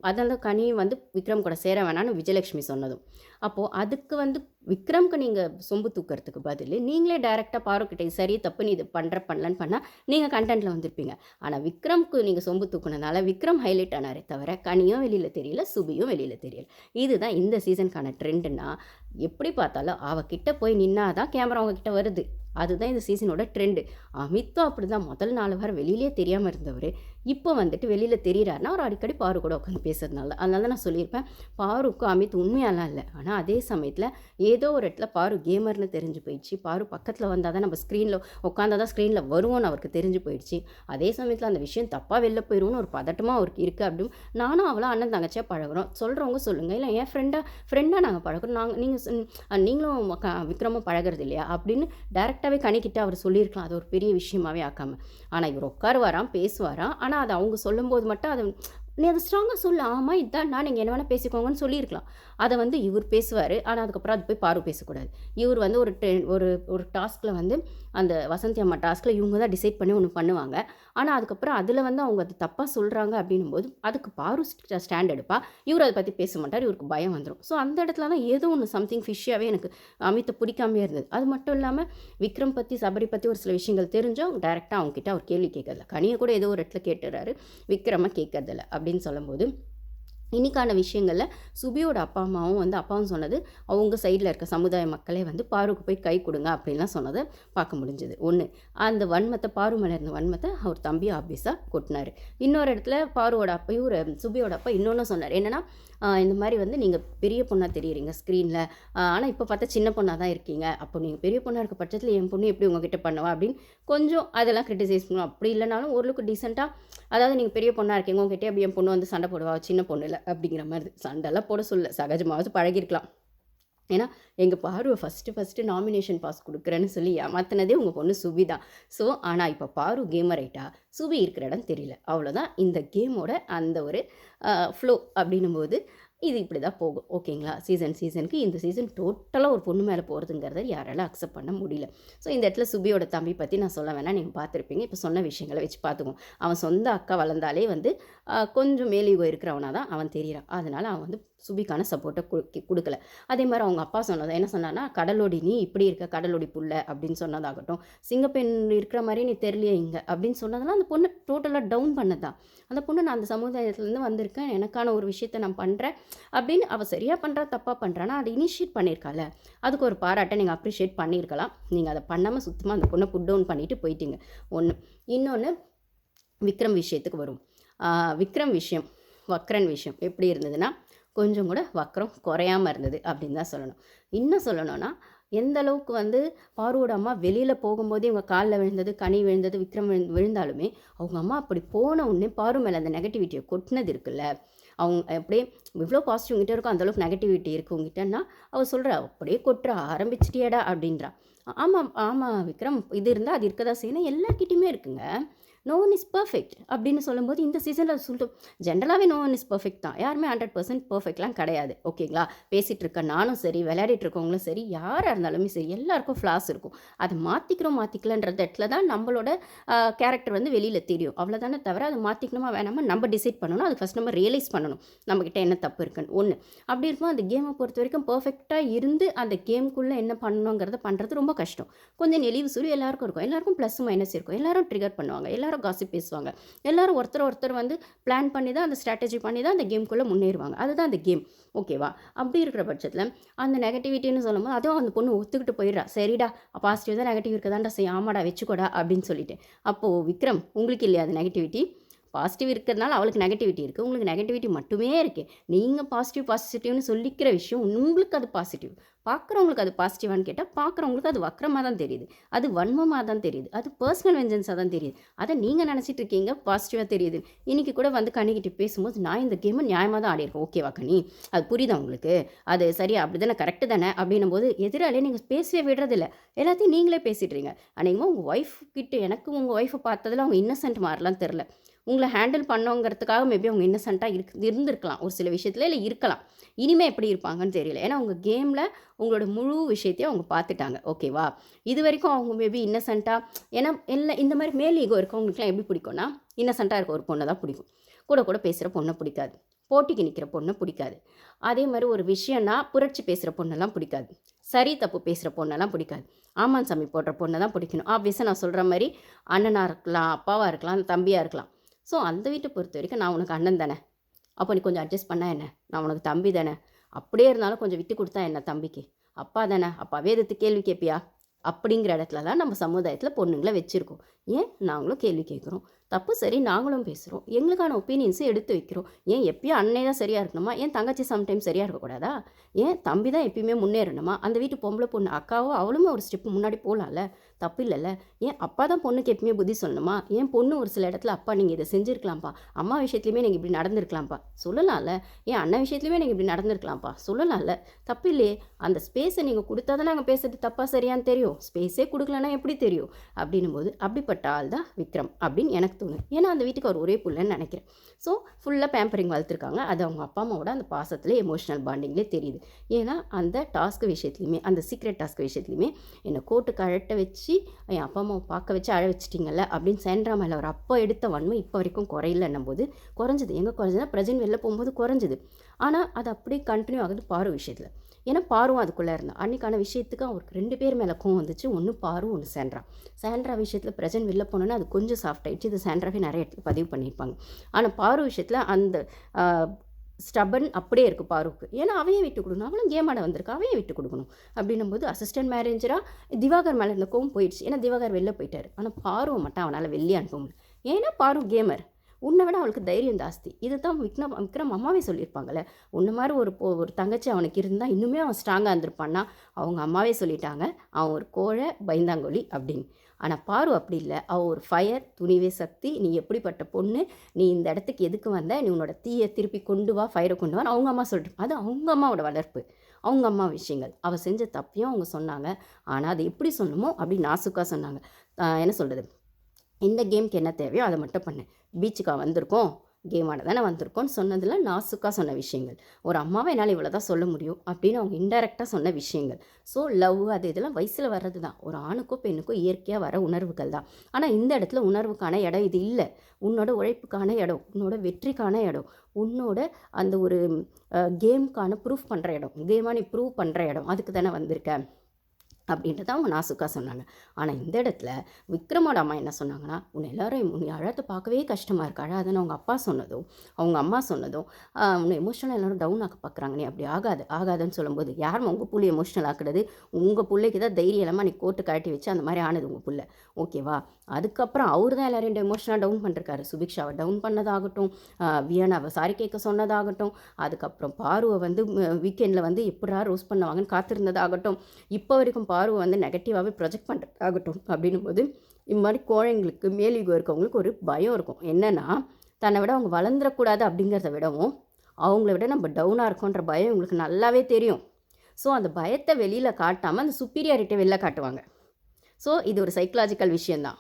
அதெல்லாம் கனி வந்து விக்ரம் கூட சேர வேணான்னு விஜயலட்சுமி சொன்னதும், அப்போது அதுக்கு வந்து விக்ரம்க்கு நீங்கள் சொம்பு தூக்கிறதுக்கு பதில் நீங்களே டைரெக்டாக பாருக்கிட்ட சரி தப்பு நீ இது பண்ணலன்னு பண்ணால் நீங்கள் கண்டென்ட்டில் வந்திருப்பீங்க. ஆனால் விக்ரம்க்கு நீங்கள் சொம்பு தூக்குனதுனால விக்ரம் ஹைலைட் ஆனாரே தவிர கனியும் வெளியில் தெரியல, சுபியும் வெளியில் தெரியல. இதுதான் இந்த சீசனுக்கான ட்ரெண்டுன்னா, எப்படி பார்த்தாலும் அவகிட்ட போய் நின்னா தான் கேமரா அவங்கக்கிட்ட வருது. அதுதான் இந்த சீசனோட ட்ரெண்டு. அமித்தும் அப்படி தான் முதல் 4 வாரம் வெளியிலே தெரியாமல் இருந்தவர் இப்போ வந்துட்டு வெளியில் தெரிகிறாருன்னா அவர் அடிக்கடி பாரு கூட உட்காந்து பேசுறதுனால. அதனால தான் நான் சொல்லியிருப்பேன், பாருக்கும் அமித் உண்மையாலாம் இல்லை. ஆனால் அதே சமயத்தில் ஏதோ ஒரு இடத்துல பாரு கேமர்னு தெரிஞ்சு போயிடுச்சு. பாரு பக்கத்தில் வந்தால் தான் நம்ம ஸ்க்ரீனில் உட்காந்தா தான் ஸ்க்ரீனில் வருவோன்னு அவருக்கு தெரிஞ்சு போயிடுச்சு. அதே சமயத்தில் அந்த விஷயம் தப்பாக வெளில போயிடும்னு ஒரு பதட்டமாக அவருக்கு இருக்குது. அப்படின்னு நானும் அவளும் அண்ணன் தங்கச்சியாக பழகுறோம், சொல்கிறவங்க சொல்லுங்கள், இல்லை என் ஃப்ரெண்டாக நாங்கள் பழகுறோம், நீங்களும் விக்ரமும் பழகிறது இல்லையா அப்படின்னு டேரெக்டாகவே கணிக்கிட்டு அவர் சொல்லியிருக்கலாம். அது ஒரு பெரிய விஷயமாகவே ஆக்காமல். ஆனால் இவர் உட்காருவாராம், பேசுவாராம். ஆனால் அதை அவங்க சொல்லும்போது மட்டும் அதை நீ அதை ஸ்ட்ராங்காக சொல்லு, ஆமாம் இதான்டா நீங்கள் என்ன வேணால் பேசிக்கோங்கன்னு சொல்லியிருக்கலாம். அதை வந்து இவர் பேசுவார். ஆனால் அதுக்கப்புறம் அது போய் பாரு பேசக்கூடாது. இவர் வந்து ஒரு ஒரு டாஸ்கில் வந்து அந்த வசந்தி அம்மா டாஸ்கில் இவங்க தான் டிசைட் பண்ணி ஒன்று பண்ணுவாங்க. ஆனால் அதுக்கப்புறம் அதில் வந்து அவங்க அது தப்பாக சொல்கிறாங்க அப்படின்னும்போது அதுக்கு பாரு ஸ்டாண்ட் எடுப்பா. இவர் அதை பற்றி பேச மாட்டார். இவருக்கு பயம் வந்துடும். ஸோ அந்த இடத்துல தான் ஏதோ ஒன்று சம்திங் ஃபிஷ்ஷாகவே எனக்கு அமித்தை பிடிக்காமே இருந்தது. அது மட்டும் இல்லாமல் விக்ரம் பற்றி சபரி பற்றி ஒரு சில விஷயங்கள் தெரிஞ்சோம். டேரெக்டாக அவங்ககிட்ட அவர் கேள்வி கேட்கறதில்ல. கனியை கூட ஏதோ ஒரு இடத்துல கேட்டுறாரு, விக்ரமை கேட்கறதில்ல அப்படின்னு சொல்லும்போது இன்றைக்கான விஷயங்களில் சுபியோட அப்பா அம்மாவும் வந்து அப்பாவும் சொன்னது அவங்க சைடில் இருக்க சமுதாய மக்களே வந்து பாருக்கு போய் கை கொடுங்க அப்படின்லாம் சொன்னதை பார்க்க முடிஞ்சது. ஒன்று, அந்த வன்மத்தை பாரு மேலே இருந்த வன்மத்தை அவர் தம்பி ஆபீஸாக கொட்டினார். இன்னொரு இடத்துல பாருவோட அப்பா சுபியோட அப்பா இன்னொன்று சொன்னார். என்னென்னா, இந்த மாதிரி வந்து நீங்கள் பெரிய பொண்ணாக தெரியுறீங்க ஸ்க்ரீனில், ஆனால் இப்போ பார்த்தா சின்ன பொண்ணாக தான் இருக்கீங்க. அப்போ நீங்கள் பெரிய பொண்ணாக இருக்க பட்சத்தில் என் பொண்ணு எப்படி உங்ககிட்ட பண்ணுவா அப்படின்னு கொஞ்சம் அதெல்லாம் கிரிட்டிசைஸ் பண்ணுவோம். அப்படி இல்லைனாலும் ஓரளவுக்கு டீசெண்டாக, அதாவது நீங்கள் பெரிய பொண்ணாக இருக்கீங்க, உங்ககிட்ட எப்படி என் பொண்ணு வந்து சண்டை போடுவா, சின்ன பொண்ணு இல்லை அப்படிங்கிற மாதிரி. சண்டைலாம் போட சொல்ல, சகஜமாவது பழகிருக்கலாம். ஏன்னா எங்கள் பாருவை ஃபஸ்ட்டு நாமினேஷன் பாஸ் கொடுக்குறேன்னு சொல்லி ஏமாத்தினதே உங்கள் பொண்ணு சுபி தான். ஸோ ஆனால் இப்போ பாரு கேமர் ஆயிட்டா, சுபி இருக்கிற இடம் தெரியல. அவ்வளோதான் இந்த கேமோட அந்த ஒரு ஃப்ளோ அப்படின்னும்போது இது இப்படி தான் போகும். ஓகேங்களா? சீசனுக்கு இந்த சீசன் டோட்டலாக ஒரு பொண்ணு மேலே போகிறதுங்கிறத யாராலும் அக்செப்ட் பண்ண முடியல. ஸோ இந்த இடத்துல சுபியோட தம்பி பற்றி நான் சொல்ல வேணாம், நீங்கள் பார்த்துருப்பீங்க. இப்போ சொன்ன விஷயங்களை வச்சு பார்த்துக்குவோம். அவன் சொந்த அக்கா வளர்ந்தாலே வந்து கொஞ்சம் மேலிகோ இருக்கிறவனா தான் அவன் தெரிகிறான். அதனால் அவன் வந்து சுபிக்கான சப்போர்ட்டை கொடுக்கல. அதே மாதிரி அவங்க அப்பா சொன்னது என்ன சொன்னான்னா, கடலோடி நீ இப்படி இருக்க, கடலோடி புள்ள அப்படின்னு சொன்னதாகட்டும், சிங்கப்பெண் இருக்கிற மாதிரி நீ தெரியலையே இங்கே அப்படின்னு சொன்னதெல்லாம் அந்த பொண்ணு டோட்டலாக டவுன் பண்ணதான். அந்த பொண்ணு நான் அந்த சமுதாயத்துலேருந்து வந்திருக்கேன், எனக்கான ஒரு விஷயத்தை நான் பண்ணுறேன் அப்படின்னு அவள் சரியாக பண்ணுறா தப்பாக பண்ணுறான்னா அதை இனிஷியேட் பண்ணியிருக்கால, அதுக்கு ஒரு பாராட்டை நீங்கள் அப்ரிஷியேட் பண்ணியிருக்கலாம். நீங்கள் அதை பண்ணாமல் சுத்தமாக அந்த பொண்ணை புட் டவுன் பண்ணிவிட்டு போயிட்டீங்க. ஒன்று. இன்னொன்று, விக்ரம் விஷயத்துக்கு வரும். விக்ரம் விஷயம், வக்ரன் விஷயம் எப்படி இருந்ததுன்னா, கொஞ்சம் கூட வக்ரம் குறையாமல் இருந்தது அப்படின்னு தான் சொல்லணும். இன்னும் சொல்லணும்னா, எந்த அளவுக்கு வந்து பாருவோட அம்மா வெளியில் போகும்போதே இவங்க காலில் விழுந்தது, கனி விழுந்தது, விக்ரம் விழுந்தாலுமே அவங்க அம்மா அப்படி போன உடனே பாரு மேலே அந்த நெகட்டிவிட்டியை கொட்டினது இருக்குல்ல, அவங்க அப்படியே இவ்வளோ பாசிட்டிவ் உங்ககிட்ட இருக்கும், அந்தளவுக்கு நெகட்டிவிட்டி இருக்குது உங்ககிட்டன்னா அவள் சொல்கிறா, அப்படியே கொட்டுறா, ஆரம்பிச்சிட்டியாடா அப்படின்றா. ஆமாம் விக்ரம், இது இருந்தால் அது இருக்க தான் செய்யணும், எல்லார்கிட்டையுமே இருக்குங்க. நோ ஒன் இஸ் பர்ஃபெக்ட் அப்படின்னு சொல்லும்போது இந்த சீசனில் சொல்லிட்டு ஜென்ரலாகவே நோ ஒன் இஸ் பர்ஃபெக்ட் தான். யாருமே 100% பர்ஃபெக்ட்லாம் கிடையாது. ஓகேங்களா? பேசிகிட்டு இருக்க நானும் சரி, விளையாடிட்டு இருக்கவங்களும் சரி, யாராக இருந்தாலுமே சரி, எல்லாருக்கும் ஃப்ளாஸ் இருக்கும். அதை மாற்றிக்கலன்ற இடத்துல தான் நம்மளோட கேரக்டர் வந்து வெளியில் தெரியும். அவ்வளோதானே தவிர அதை மாற்றிக்கணுமா வேணாமா நம்ம டிசைட் பண்ணணும். அது ஃபஸ்ட் நம்ம ரியலைஸ் பண்ணணும் நம்மக்கிட்ட என்ன தப்பு இருக்குன்னு. ஒன்று. அப்படி இருக்கும் அந்த கேமை பொறுத்த வரைக்கும் பர்ஃபெக்டாக இருந்து அந்த கேமுக்குள்ளே என்ன பண்ணணுங்கிறத பண்ணுறது ரொம்ப கஷ்டம். கொஞ்சம் நெளிவு சுழி எல்லாருக்கும் இருக்கும். எல்லாருக்கும் ப்ளஸ் மைனஸ் இருக்கும். எல்லாரும் ட்ரிகர் பண்ணுவாங்க, எல்லாரும் காசிப் பேசுவாங்க, எல்லாரும் ஒருத்தர் வந்து பிளான் பண்ணி தான் அந்த ஸ்ட்ராட்டஜி பண்ணி தான் அந்த கேம்குள்ளே முன்னேறுவாங்க. அதுதான் அந்த கேம். ஓகேவா? அப்படி இருக்கிற பட்சத்தில் அந்த நெகட்டிவிட்டின்னு சொல்லும்போது அதுவும் அந்த பொண்ணு ஒத்துக்கிட்டு போயிடுறா. சரிடா, பாசிட்டிவ் தான் நெகட்டிவ் இருக்கதான்டா செய்ய, ஆமாடா வச்சுக்கோடா அப்படின்னு சொல்லிட்டு. அப்போது விக்ரம், உங்களுக்கு இல்லையா அது நெகட்டிவிட்டி? பாசிட்டிவ் இருக்கிறதுனால அவளுக்கு நெகட்டிவிட்டி இருக்குது, உங்களுக்கு நெகட்டிவிட்டி மட்டுமே இருக்குது. நீங்கள் பாசிட்டிவ்னு சொல்லிக்கிற விஷயம் உங்களுக்கு அது பாசிட்டிவ், பார்க்குறவங்களுக்கு அது பாசிட்டிவான்னு கேட்டால் பார்க்குறவங்களுக்கு அது வக்கரமாக தான் தெரியுது, அது வன்மமாக தான் தெரியுது, அது பர்சனல் வெஞ்சன்ஸாக தான் தெரியுது. அதை நீங்கள் நினச்சிட்டு இருக்கீங்க பாசிட்டிவாக தெரியுது. இன்றைக்கி கூட வந்து கனிக்கிட்ட பேசும்போது நான் இந்த கேமை நியாயமாக தான் ஆடியிருக்கேன், ஓகேவா கனி, அது புரியுதா உங்களுக்கு, அது சரியா அப்படி தானே, கரெக்டு தானே அப்படின்னும் போது எதிராலே நீங்கள் பேசவே விடுறதில்ல, எல்லாத்தையும் நீங்களே பேசிடுறீங்க. அன்றைக்குமா உங்கள் ஒய்ஃப் கிட்ட எனக்கு உங்கள் ஒய்ஃபை பார்த்ததில் அவங்க இன்னசென்ட் மாறலாம் தெரில. உங்களை ஹேண்டில் பண்ணோங்கிறதுக்காக மேபி அவங்க இன்னசென்ட்டாக இருந்திருக்கலாம் ஒரு சில விஷயத்தில், இல்லை இருக்கலாம். இனிமேல் எப்படி இருப்பாங்கன்னு தெரியல. ஏன்னா அவங்க கேமில் உங்களோட முழு விஷயத்தையும் அவங்க பார்த்துட்டாங்க. ஓகேவா? இது வரைக்கும் அவங்க மேபி இன்னசென்ட்டாக, ஏன்னா இல்லை இந்த மாதிரி மேல் ஈகோ இருக்கவங்களுக்குலாம் எப்படி பிடிக்கும்னா, இன்னசென்ட்டாக இருக்க ஒரு பொண்ணை தான் பிடிக்கும். கூட கூட பேசுகிற பொண்ணை பிடிக்காது. போட்டிக்கு நிற்கிற பொண்ணை பிடிக்காது. அதே மாதிரி ஒரு விஷயம்னா புரட்சி பேசுகிற பொண்ணெல்லாம் பிடிக்காது. சரி தப்பு பேசுகிற பொண்ணெல்லாம் பிடிக்காது. ஆமான் சாமி போடுற பொண்ணை தான் பிடிக்கணும். ஆப்வியஸாக நான் சொல்கிற மாதிரி அண்ணனாக இருக்கலாம், அப்பாவாக இருக்கலாம், தம்பியாக இருக்கலாம். ஸோ அந்த வீட்டை பொறுத்த வரைக்கும் நான் உனக்கு அண்ணன் தானே, அப்போ நீ கொஞ்சம் அட்ஜஸ்ட் பண்ணா என்ன, நான் உனக்கு தம்பி தானே, அப்படியே இருந்தாலும் கொஞ்சம் விட்டு கொடுத்தா என்ன தம்பிக்கு, அப்பா தானே, அப்பாவே எதிர்த்து கேள்வி கேட்பியா, அப்படிங்கிற இடத்துல தான் நம்ம சமுதாயத்தில் பொண்ணுங்களை வச்சுருக்கோம். ஏன் நாங்களும் கேள்வி கேட்குறோம், தப்பு சரி நாங்களும் பேசுகிறோம், எங்களுக்கான ஒப்பீனியன்ஸை எடுத்து வைக்கிறோம். ஏன் எப்பயும் அண்ணே தான் சரியாக இருக்கணுமா, ஏன் தங்கச்சி சம்டைம்ஸ் சரியாக இருக்கக்கூடாதா, ஏன் தம்பி தான் எப்பயுமே முன்னேறணுமா, அந்த வீட்டு பொம்பளை பொண்ணு அக்காவோ அவளுமே ஒரு ஸ்டெப் முன்னாடி போகலாம்ல, தப்பு இல்லைல்ல. ஏன் அப்பா தான் பொண்ணுக்கு எப்பயுமே புத்தி சொல்லணுமா, ஏன் பொண்ணு ஒரு சில இடத்துல அப்பா நீங்கள் இதை செஞ்சுருக்கலாம்ப்பா, அம்மா விஷயத்துலையுமே நீங்கள் இப்படி நடந்திருக்கலாம்ப்பா சொல்லலாம்ல, ஏன் அண்ணன் விஷயத்துலையுமே நீங்கள் இப்படி நடந்திருக்கலாம்ப்பா சொல்லலாம்ல, தப்பு இல்லையே. அந்த ஸ்பேஸை நீங்கள் கொடுத்தா தான் நாங்கள் பேசுறது தப்பாக சரியான்னு தெரியும், ஸ்பேஸே கொடுக்கலன்னா எப்படி தெரியும். அப்படின்னும் போது அப்படிப்பட்ட ஆள் தான் விக்ரம் அப்படின்னு எனக்கு தோணுது. ஏன்னா அந்த வீட்டுக்கு அவர் ஒரே புள்ளன்னு நினைக்கிறேன். ஸோ ஃபுல்லாக பேம்பரிங் வளர்த்துருக்காங்க. அது அவங்க அப்பா அம்மாவோட அந்த பாசத்தில் எமோஷனல் பாண்டிங்லேயே தெரியுது. ஏன்னா அந்த டாஸ்க் விஷயத்துலையுமே, அந்த சீக்ரெட் டாஸ்க் விஷயத்துலையுமே என்னை கோட்டு கழட்ட வச்சு என் அப்பா அம்மாவை பார்க்க வச்சு அழ வச்சிட்டிங்கல்ல அப்படின்னு சேண்ட்ரா மேலே அவர் அப்போ எடுத்த வன்மை இப்போ வரைக்கும் குறையிலன்னும் போது குறைஞ்சது. எங்கே குறைஞ்சதுன்னா பிரஜன் வெளில போகும்போது குறைஞ்சது. ஆனால் அது அப்படியே கண்டினியூ ஆகுது பாரு விஷயத்தில். ஏன்னா பாரும் அதுக்குள்ளே இருந்தான். அன்றைக்கான விஷயத்துக்கு அவருக்கு 2 பேர் மேலே கோவம் வந்துச்சு. ஒன்று பாரு, ஒன்று சாண்ட்ரா. சாண்ட்ரா விஷயத்தில் பிரஜன் வெளில போனோன்னா அது கொஞ்சம் சாஃப்ட் ஆகிடுச்சு. இது சாண்ட்ராவே நிறைய இடத்துல பதிவு பண்ணியிருப்பாங்க. ஆனால் பாரு விஷயத்தில் அந்த ஸ்டபன் அப்படியே இருக்குது பாருக்கு. ஏன்னா அவையே விட்டு கொடுக்கணும், அவளும் கேம் ஆட வந்திருக்கா, அவையே விட்டு கொடுக்கணும். அப்படின்னும் போது அசிஸ்டன்ட் மேனேஜராக திவாகர் மேலே இருந்த கோவம் போயிடுச்சு. ஏன்னா திவாகர் வெளில போயிட்டார். ஆனால் பாருவை மட்டும் அவனால் வெளியே அனுப்ப முடியல. ஏன்னா பாரு கேமர், உன்னை விட அவளுக்கு தைரியம் ஜாஸ்தி. இது தான் விக்ரம் அம்மாவே சொல்லியிருப்பாங்கள்ல, உன்ன மாதிரி ஒரு தங்கச்சி அவனுக்கு இருந்தால் இன்னுமே அவன் ஸ்ட்ராங்காக இருந்திருப்பான்னா அவங்க அம்மாவே சொல்லிட்டாங்க, அவன் ஒரு கோழை பயந்தாங்கொலி அப்படின்னு. ஆனால் பாரு அப்படி இல்லை, அவள் ஒரு ஃபயர், துணிவே சக்தி, நீ எப்படிப்பட்ட பொண்ணு, நீ இந்த இடத்துக்கு எதுக்கு வந்த, நீ உன்னோட தீயை திருப்பி கொண்டு வா, ஃபயரை கொண்டு வான்னு அவங்க அம்மா சொல்லிட்டு, அது அவங்க அம்மாவோட வளர்ப்பு, அவங்க அம்மா விஷயங்கள். அவள் செஞ்ச தப்பையும் அவங்க சொன்னாங்க. ஆனால் அது எப்படி சொல்லணுமோ அப்படி நாசுக்காக சொன்னாங்க. என்ன சொல்கிறது, இந்த கேமுக்கு என்ன தேவையோ அதை மட்டும் பண்ணு, பீச்சுக்காக வந்திருக்கோம், கேம் ஆட தானே வந்திருக்கோன்னு சொன்னதில் நாசுக்காக சொன்ன விஷயங்கள். ஒரு அம்மாவை என்னால் இவ்வளோ தான் சொல்ல முடியும் அப்படின்னு அவங்க இன்டெரக்டாக சொன்ன விஷயங்கள். ஸோ லவ் அது இதெல்லாம் வயசில் வர்றது தான், ஒரு ஆணுக்கோ பெண்ணுக்கோ இயற்கையாக வர உணர்வுகள் தான். ஆனால் இந்த இடத்துல உணர்வுக்கான இடம் இது இல்லை, உன்னோட உழைப்புக்கான இடம், உன்னோட வெற்றிக்கான இடம், உன்னோட அந்த ஒரு கேமுக்கான ப்ரூஃப் பண்ணுற இடம், கேமாக நீ ப்ரூவ் பண்ணுற இடம், அதுக்கு தானே வந்திருக்க அப்படின்றத அவங்க நாசுக்காக சொன்னாங்க. ஆனால் இந்த இடத்துல விக்ரமோட அம்மா என்ன சொன்னாங்கன்னா, உன்னை எல்லோரும் உன்னை அழத்தை பார்க்கவே கஷ்டமாக இருக்குது, அழாதுன்னு அவங்க அப்பா சொன்னதும் அவங்க அம்மா சொன்னதும் உன்னை எமோஷனலாக எல்லோரும் டவுன் ஆக்க பார்க்குறாங்க, நீ அப்படி ஆகாதுன்னு சொல்லும்போது, யாரும் உங்கள் புள்ளி எமோஷனல் ஆக்குறது, உங்கள் பிள்ளைக்கு தான் தைரியம் இல்லாமல் நீ கோட்டு கழட்டி வச்சு அந்த மாதிரி ஆனது உங்கள் பிள்ளை, ஓகேவா. அதுக்கப்புறம் அவர் தான் எல்லாரையும் எமோஷனலாக டவுன் பண்ணிருக்காரு. சுபிக்ஷாவை டவுன் பண்ணதாகட்டும், வியனாவை சாரி கேட்க சொன்னதாகட்டும், அதுக்கப்புறம் பாருவை வந்து வீக்கெண்டில் வந்து எப்படா ரோஸ் பண்ணுவாங்கன்னு காத்திருந்ததாகட்டும், இப்போ வரைக்கும் பாருவை வந்து நெகட்டிவாகவே ப்ரொஜெக்ட் பண்ணுறதாகட்டும். அப்படின்னும் போது இந்த மாதிரி கோழைங்களுக்கு மேலீகோ இருக்கவங்களுக்கு ஒரு பயம் இருக்கும். என்னென்னா, தன்னை விட அவங்க வளர்ந்துடக்கூடாது அப்படிங்கிறத விடவும், அவங்கள விட நம்ம டவுனாக இருக்கோன்ற பயம் இவங்களுக்கு நல்லாவே தெரியும். ஸோ அந்த பயத்தை வெளியில் காட்டாமல் அந்த சுப்பீரியாரிட்டியை வெளில காட்டுவாங்க. ஸோ இது ஒரு சைக்கலாஜிக்கல் விஷயந்தான்.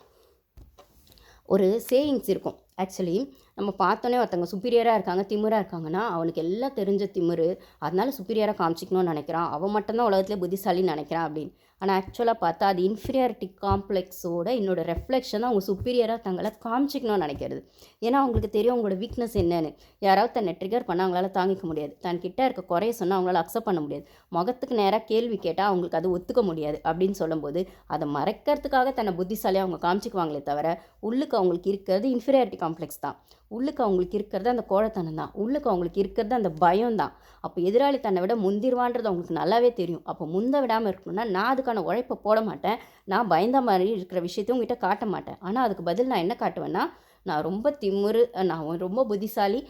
ஒரு சேயிங்ஸ் இருக்கும். ஆக்சுவலி நம்ம பார்த்தோன்னே ஒருத்தவங்க சுப்பீரியராக இருக்காங்க, திமிராக இருக்காங்கன்னா, அவனுக்கு எல்லாம் தெரிஞ்ச திமிரு, அதனால சுப்பீரியராக காமிச்சிக்கணும்னு நினைக்கிறான், அவன் மட்டும்தான் உலகத்திலே புத்திசாலின்னு நினைக்கிறான் அப்படின்னு. ஆனால் ஆக்சுவலாக பார்த்தா அது இன்ஃபீரியாரிட்டி காம்ப்ளெக்ஸோட என்னோடய ரெஃப்ளெக்ஷன் தான் அவங்க சுப்பீரியராக தங்களை காமிச்சிக்கணும்னு நினைக்கிறது. ஏன்னா அவங்களுக்கு தெரியும் அவங்களோட வீக்னஸ் என்னென்னு. யாராவது தன்னை ட்ரிகர் பண்ணால் அவங்களால தாங்கிக்க முடியாது, தன்கிட்ட இருக்க குறைய சொன்னால் அவங்களால அக்செப்ட் பண்ண முடியாது, முகத்துக்கு நேராக கேள்வி கேட்டால் அவங்களுக்கு அது ஒத்துக்க முடியாது. அப்படின்னு சொல்லும்போது அதை மறைக்கிறதுக்காக தன்னை புத்திசாலியாக அவங்க காமிச்சிக்குவாங்களே தவிர, உள்ளுக்கு அவங்களுக்கு இருக்கிறது இன்ஃபீரியாரிட்டி காம்ப்ளெக்ஸ் தான், உள்ளுக்கு அவங்களுக்கு இருக்கிறது அந்த கோழைத்தனம் தான், உள்ளுக்கு அவங்களுக்கு இருக்கிறது அந்த பயம் தான். அப்போ எதிராளி தன்னை விட முந்திருவான்றது அவங்களுக்கு நல்லாவே தெரியும். அப்போ முந்த விடாமல் இருக்கணும்னா நான் அதுக்கான உழைப்பை போட மாட்டேன், நான் பயந்த மாதிரி இருக்கிற விஷயத்தையும் உங்ககிட்ட காட்ட மாட்டேன். ஆனால் அதுக்கு பதில் நான் என்ன காட்டுவேன்னா, நான் ரொம்ப திமிரு, நான் ரொம்ப புத்திசாலி,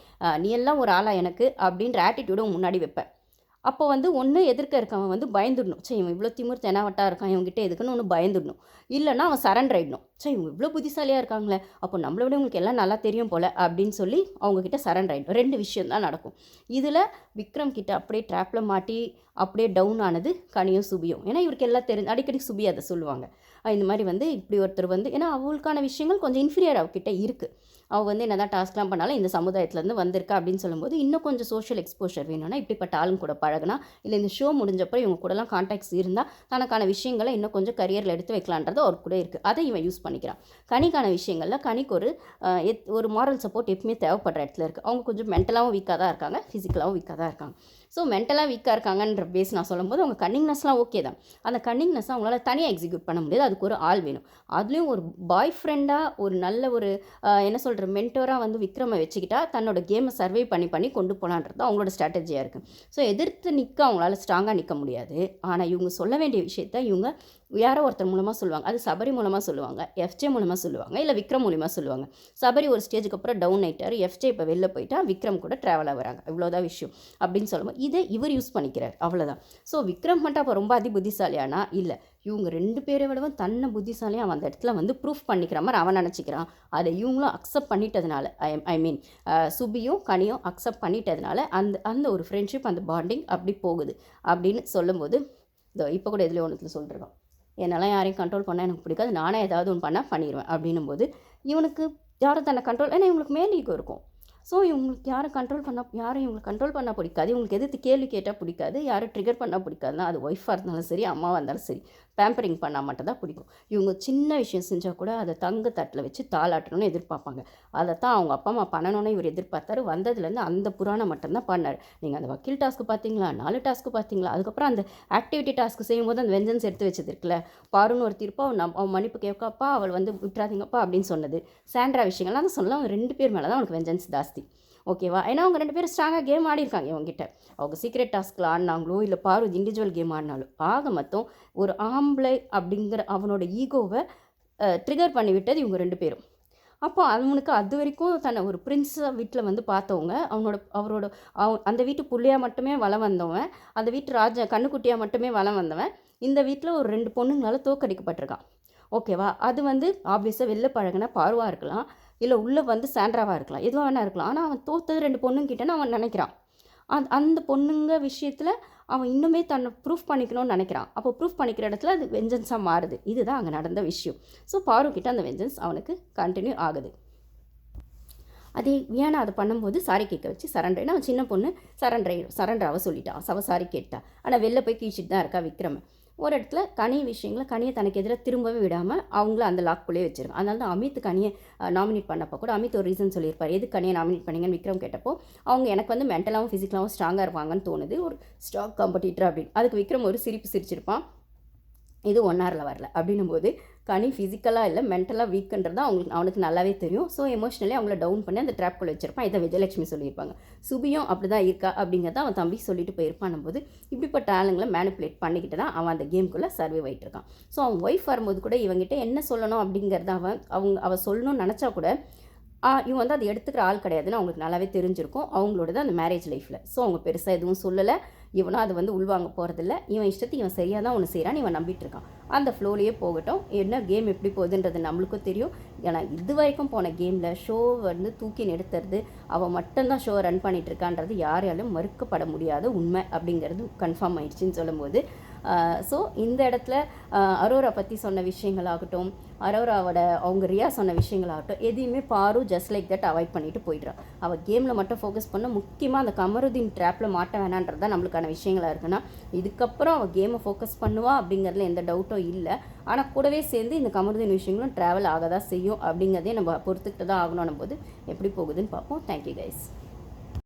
நீ எல்லாம் ஒரு ஆளா எனக்கு அப்படின்ற ஆட்டிடியூடை முன்னாடி வைப்பேன். அப்போ வந்து ஒன்று எதிர்க்க இருக்கவன் வந்து பயந்துடணும், சரி இவன் இவ்வளோ திமிர் தெனாவட்டாக இருக்கான், இவங்ககிட்ட எதுக்குன்னு ஒன்று பயந்துடணும். இல்லைன்னா அவன் சரண்டர் ஆகிடணும், சரி இவங்க இவ்வளோ புத்திசாலியாக இருக்காங்களே, அப்போ நம்மளை விட உங்களுக்கு எல்லாம் நல்லா தெரியும் போல் அப்படின்னு சொல்லி அவங்கக்கிட்ட சரண்டர் ஆகிடும். 2 விஷயம் தான் நடக்கும். இதில் விக்ரம் கிட்ட அப்படியே ட்ராப்பில் மாட்டி அப்படியே டவுன் ஆனது கனியும் சுபியும். ஏன்னா இவருக்கு எல்லாம் அடிக்கடி சுபி அதை சொல்லுவாங்க. இந்த மாதிரி வந்து இப்படி ஒருத்தர் வந்து ஏன்னா அவளுக்கான விஷயங்கள் கொஞ்சம் இன்ஃபீரியர் அவகிட்ட இருக்குது. அவள் வந்து என்ன தான் டாஸ்க்லாம் பண்ணாலும் இந்த சமுதாயத்துலேருந்து வந்திருக்கா அப்படின்னு சொல்லும்போது இன்னும் கொஞ்சம் சோஷியல் எக்ஸ்போஷர் வேணும்னா இப்படிப்பட்ட ஆளுங்க கூட பழகினா இல்லை இந்த ஷோ முடிஞ்சப்பறம் இவங்க கூடலாம் கான்டாக்ட்ஸ் இருந்தால் தனக்கான விஷயங்களை இன்னும் கொஞ்சம் கரியரில் எடுத்து வைக்கலான்றது அவர் கூட இருக்குது. அதை இவன் யூஸ் பண்ணிக்கிறான். கனிக்கான விஷயங்களில் கனிக்கு ஒரு மாரல் சப்போர்ட் எப்பவுமே தேவைப்படுற இடத்துல இருக்குது. அவங்க கொஞ்சம் மென்டலாகவும் வீக்காக தான் இருக்காங்க, ஃபிசிக்கலாகவும் வீக்காக தான் இருக்காங்க. ஸோ மென்டலாக வீக்காக இருக்காங்கன்ற பேஸ் நான் சொல்லும்போது அவங்க கன்னிங்னஸ்லாம் ஓகே தான். அந்த கன்னிங்னஸ் அவங்களால தனியாக எக்ஸிக்யூட் பண்ண முடியாது. அதுக்கு ஒரு ஆள் வேணும். அதுலேயும் ஒரு பாய் ஃப்ரெண்டாக ஒரு நல்ல ஒரு என்ன சொல்கிற மென்டோராக வந்து விக்ரமை வச்சுக்கிட்டா தன்னோட கேமை சர்வே பண்ணி கொண்டு போகலான்றது அவங்களோட ஸ்ட்ராட்டஜியாக இருக்குது. ஸோ எதிர்த்து நிற்க அவங்களால ஸ்ட்ராங்காக நிற்க முடியாது. ஆனால் இவங்க சொல்ல வேண்டிய விஷயத்த இவங்க யாரோ ஒருத்தர் மூலமாக சொல்லுவாங்க. அது சபரி மூலமாக சொல்லுவாங்க, எஃப்ஜே மூலமாக சொல்லுவாங்க, இல்லை விக்ரம் மூலமாக சொல்லுவாங்க. சபரி ஒரு ஸ்டேஜுக்கு அப்புறம் டவுன் ஆகிட்டார், எஃப்ஜே இப்போ வெளில போயிட்டா விக்ரம் கூட ட்ராவலாக வராங்க. இவ்வளோதான் விஷயம் அப்படின்னு சொல்லும்போது இதை இவர் யூஸ் பண்ணிக்கிறார், அவ்வளோதான். ஸோ விக்ரம் மட்டும் அப்போ ரொம்ப புத்திசாலியானா இல்லை, இவங்க 2 பேரை விடவும் தன்னை புத்திசாலியாக அவன் அந்த இடத்துல வந்து ப்ரூஃப் பண்ணிக்கிற மாதிரி அவன் நினச்சிக்கிறான். அதை இவங்களும் அக்செப்ட் பண்ணிட்டதுனால ஐ மீன் சுபியும் கனியும் அக்செப்ட் பண்ணிட்டதுனால அந்த ஒரு ஃப்ரெண்ட்ஷிப் அந்த பாண்டிங் அப்படி போகுது அப்படின்னு சொல்லும்போது இப்போ கூட எதுலேயும் ஒன்றுத்தில் சொல்லிருக்கோம், என்னால் யாரையும் கண்ட்ரோல் பண்ணால் எனக்கு பிடிக்காது, நானே ஏதாவது ஒன்று பண்ணால் பண்ணிடுவேன் அப்படின்னும் போது இவனுக்கு யாரும் தன்னை கண்ட்ரோல் ஏன்னா இவங்களுக்கு மேல் ஈகோ இருக்கும். ஸோ இவங்களுக்கு யாரும் இவங்களுக்கு கண்ட்ரோல் பண்ணால் பிடிக்காது, இவங்களுக்கு எதிர்த்து கேள்வி கேட்டால் பிடிக்காது, யாரும் ட்ரிகர் பண்ணால் பிடிக்காதுன்னா அது ஒய்ஃபாக இருந்தாலும் சரி அம்மாவாக இருந்தாலும் சரி பேம்பரிங் பண்ணால் மட்டும் தான் பிடிக்கும். இவங்க சின்ன விஷயம் செஞ்சால் கூட அதை தங்க தட்டில் வச்சு தாளாட்டணும்னு எதிர்பார்ப்பாங்க. அதை தான் அவங்க அப்பா அம்மா பண்ணணும்னு இவர் எதிர்பார்த்தாரு. வந்ததுலேருந்து அந்த புராணம் மட்டும்தான் பண்ணார். நீங்கள் அந்த வக்கீல் டாஸ்க்கு பார்த்தீங்களா, 4 டாஸ்க்கு பார்த்தீங்களா, அதுக்கப்புறம் அந்த ஆக்டிவிட்டி டாஸ்க்கு செய்யும்போது அந்த வெஞ்சன்ஸ் எடுத்து வச்சது இருக்குல்ல, பாருன்னு ஒரு தீர்ப்பா அவன் மன்னிப்பு கேட்காப்பா, அவள் வந்து விட்டுறாதீங்கப்பா அப்படின்னு சொன்னது, சாண்ட்ரா விஷயங்கள்லாம் தான் சொல்லலாம். அவங்க 2 பேர் மேலே தான் அவனுக்கு வெஞ்சன்ஸ் ஜாஸ்தி. ஓகேவா? ஏன்னா அவங்க 2 பேரும் ஸ்ட்ராங்காக கேம் ஆடிருக்காங்க இவங்ககிட்ட. அவங்க சீக்ரெட் டாஸ்கில் ஆடினாங்களோ இல்லை பாரு இண்டிவிஜுவல் கேம் ஆடினாலும் ஆக மொத்தம் ஒரு ஆம்பளை அப்படிங்கிற அவனோட ஈகோவை ட்ரிகர் பண்ணிவிட்டது இவங்க 2 பேரும். அப்போ அவனுக்கு அது வரைக்கும் தன்னை ஒரு பிரின்ஸை வீட்டில் வந்து பார்த்தவங்க, அந்த வீட்டு புள்ளையாக மட்டுமே வளம் வந்தவன், அந்த வீட்டு கண்ணுக்குட்டியாக மட்டுமே வளம் வந்தவன் இந்த வீட்டில் ஒரு 2 பொண்ணுங்களால் தோற்கடிக்கப்பட்டிருக்கான். ஓகேவா? அது வந்து ஆப்வியஸாக வெளில பழகின பார்வாக இருக்கலாம், இல்லை உள்ளே வந்து சாண்ட்ராவாக இருக்கலாம், எதுவாக வேணா இருக்கலாம். ஆனால் அவன் தோத்தது 2 பொண்ணுங்கிட்டேன்னு அவன் நினைக்கிறான். அந்த பொண்ணுங்க விஷயத்தில் அவன் இன்னுமே தன்னை ப்ரூஃப் பண்ணிக்கணும்னு நினைக்கிறான். அப்போ ப்ரூஃப் பண்ணிக்கிற இடத்துல அது வெஞ்சன்ஸாக மாறுது. இதுதான் அங்கே நடந்த விஷயம். ஸோ பாருக்கிட்ட அந்த வெஞ்சன்ஸ் அவனுக்கு கண்டினியூ ஆகுது. அதே வியானா அதை பண்ணும்போது சாரி கேட்க வச்சு சரண்டர், அவன் சின்ன பொண்ணு சரண்டர் அவ சொல்லிட்டான், அவள் சாரி கேட்டா. ஆனால் வெளில போய் கீழ்ச்சிட்டு தான் இருக்கா விக்ரம். ஒரு இடத்துல கனியை தனக்கு எதிராக திரும்பவே விடாமல் அவங்கள அந்த லாக்குள்ளே வச்சிருக்காங்க. அதனால தான் அமித் கனியை நாமினேட் பண்ணப்போ கூட அமித் ஒரு ரீசன் சொல்லியிருப்பார், எது கனியை நாமினேட் பண்ணிங்கன்னு விக்ரம் கேட்டப்போ அவங்க எனக்கு வந்து மென்டலாகவும் ஃபிசிக்கலாகவும் ஸ்ட்ராங்காக இருப்பாங்கன்னு தோணுது, ஒரு ஸ்ட்ராங் காம்படிட்டர் அப்படின்னு. அதுக்கு விக்ரம் ஒரு சிரிச்சிருப்பான், இது ஒன்னாரில் வரல அப்படின்னும் போது கனி ஃபிசிக்கலாக இல்லை மென்டலாக வீக்குன்றது தான் அவனுக்கு நல்லாவே தெரியும். ஸோ எமோஷ்னலி அவங்கள டவுன் பண்ணி அந்த ட்ராப்குள்ளே வச்சிருப்பான். இதை விஜயலட்சுமி சொல்லியிருப்பாங்க. சுபியும் அப்படி தான் இருக்கா அப்படிங்கிறத அவன் தம்பி சொல்லிட்டு போயிருப்பான் போது இப்படிப்பட்ட ஆளுங்களை மேனிப்புலேட் பண்ணிக்கிட்டு தான் அவன் அந்த கேமுக்குள்ளே சர்வைவ் ஆகிட்டு இருக்கான். ஸோ அவன் ஒய்ஃப் வரும்போது கூட இவங்ககிட்ட என்ன சொல்லணும் அப்படிங்கிறத அவள் சொல்லணும்னு நினச்சா கூட இவங்க வந்து அதை எடுத்துக்கிற ஆள் கிடையாதுன்னு அவங்களுக்கு நல்லாவே தெரிஞ்சிருக்கும் அவங்களோட அந்த மேரேஜ் லைஃப்பில். ஸோ அவங்க பெருசாக எதுவும் சொல்லலை, இவனும் அதை வந்து உள்வாங்க போகிறதில்ல. இவன் இஷ்டத்துக்கு இவன் சரியாக தான் ஒன்று செய்கிறான், இவன் நம்பிட்டு இருக்கான். அந்த ஃப்ளோலேயே போகட்டும், என்ன கேம் எப்படி போகுதுன்றது நம்மளுக்கும் தெரியும். ஏன்னா இது வரைக்கும் போன கேமில் ஷோ வந்து தூக்கி நிறுத்துறது அவன் மட்டும்தான் ஷோ ரன் பண்ணிகிட்டு இருக்கான்றது யாராலும் மறுக்கப்பட முடியாத உண்மை அப்படிங்கிறது கன்ஃபார்ம் ஆயிடுச்சுன்னு சொல்லும்போது ஸோ இந்த இடத்துல அரோரா பற்றி சொன்ன விஷயங்களாகட்டும், அரோராவோட அவங்க ரியா சொன்ன விஷயங்களாகட்டும் எதையுமே பாரு ஜஸ்ட் லைக் தட் அவாய்ட் பண்ணிட்டு போயிடுறான். அவள் கேமில் மட்டும் ஃபோக்கஸ் பண்ண, முக்கியமாக அந்த கமருதீன் ட்ராப்பில் மாட்ட வேணான்றது தான் நம்மளுக்கான விஷயங்களாக இருக்குன்னா, இதுக்கப்புறம் அவள் கேமை ஃபோக்கஸ் பண்ணுவா அப்படிங்கிறதுல எந்த டவுட்டும் இல்லை. ஆனால் கூடவே சேர்ந்து இந்த கமருதீன் விஷயங்களும் ட்ராவல் ஆக தான் செய்யும் அப்படிங்கிறதே நம்ம பொறுத்துக்கிட்டு தான் ஆகணும் போது எப்படி போகுதுன்னு பார்ப்போம். Thank you guys.